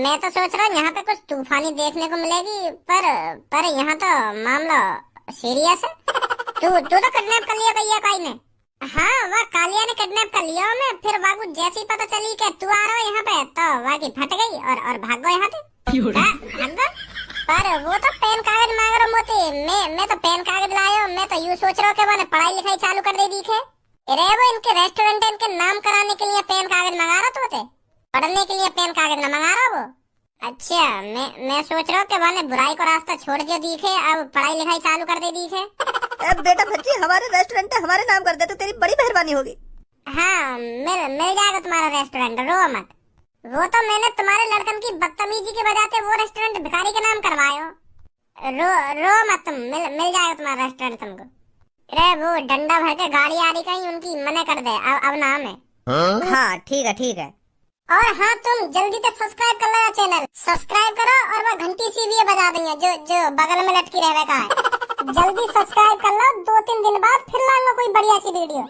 मैं तो सोच रहा हूँ यहाँ पे कुछ तूफानी देखने को मिलेगी, पर यहाँ तो मामला सीरियस है। तू तो किडनैप कर लिया भैया काई ने। हाँ वह कालिया ने किडनैप कर लिया मैं। फिर वागू जैसी पता चली कि तू आ रहा है यहाँ पे तो वाकी फट गई और भाग गो यहाँ से। पर वो तो पेन कागज मांग रहा मोती। मैं तो पेन कागज लाया। मैं तो यूँ सोच रहा हूँ कि मैंने पढ़ाई लिखाई चालू कर दे दी है। अरे वो इनके रेस्टोरेंट इनके नाम कराने के लिए पेन कागज मंगा रहा तो पढ़ने के लिए पेन कागज न मंगा रहा वो। अच्छा मैं सोच रहा हूँ कि मैंने बुराई को रास्ता छोड़ दिया दिखे, अब पढ़ाई लिखाई चालू कर दे दी है। बेटा भज्जी हमारे रेस्टोरेंट हमारे नाम कर दे तो तेरी बड़ी मेहरबानी होगी। हाँ मिल जाएगा तुम्हारा रेस्टोरेंट, रो मत। वो तो मैंने तुम्हारे लड़कन की बदतमीजी की वजह से वो रेस्टोरेंट भिखारी के नाम करवाए हो। रो मत तुम, मिल जाएगा तुम्हारा रेस्टोरेंट तुमको। अरे वो डंडा भर के गाड़ी आ रही कहीं उनकी मना कर दे, अब नाम है। हाँ ठीक है। और हाँ तुम जल्दी से सब्सक्राइब कर लो चैनल, सब्सक्राइब करो और वो घंटी सी भी बजा देंगे जो बगल में लटकी रहने का है। जल्दी सब्सक्राइब कर लो, 2-3 दिन बाद फिर लाऊंगा कोई बढ़िया सी वीडियो।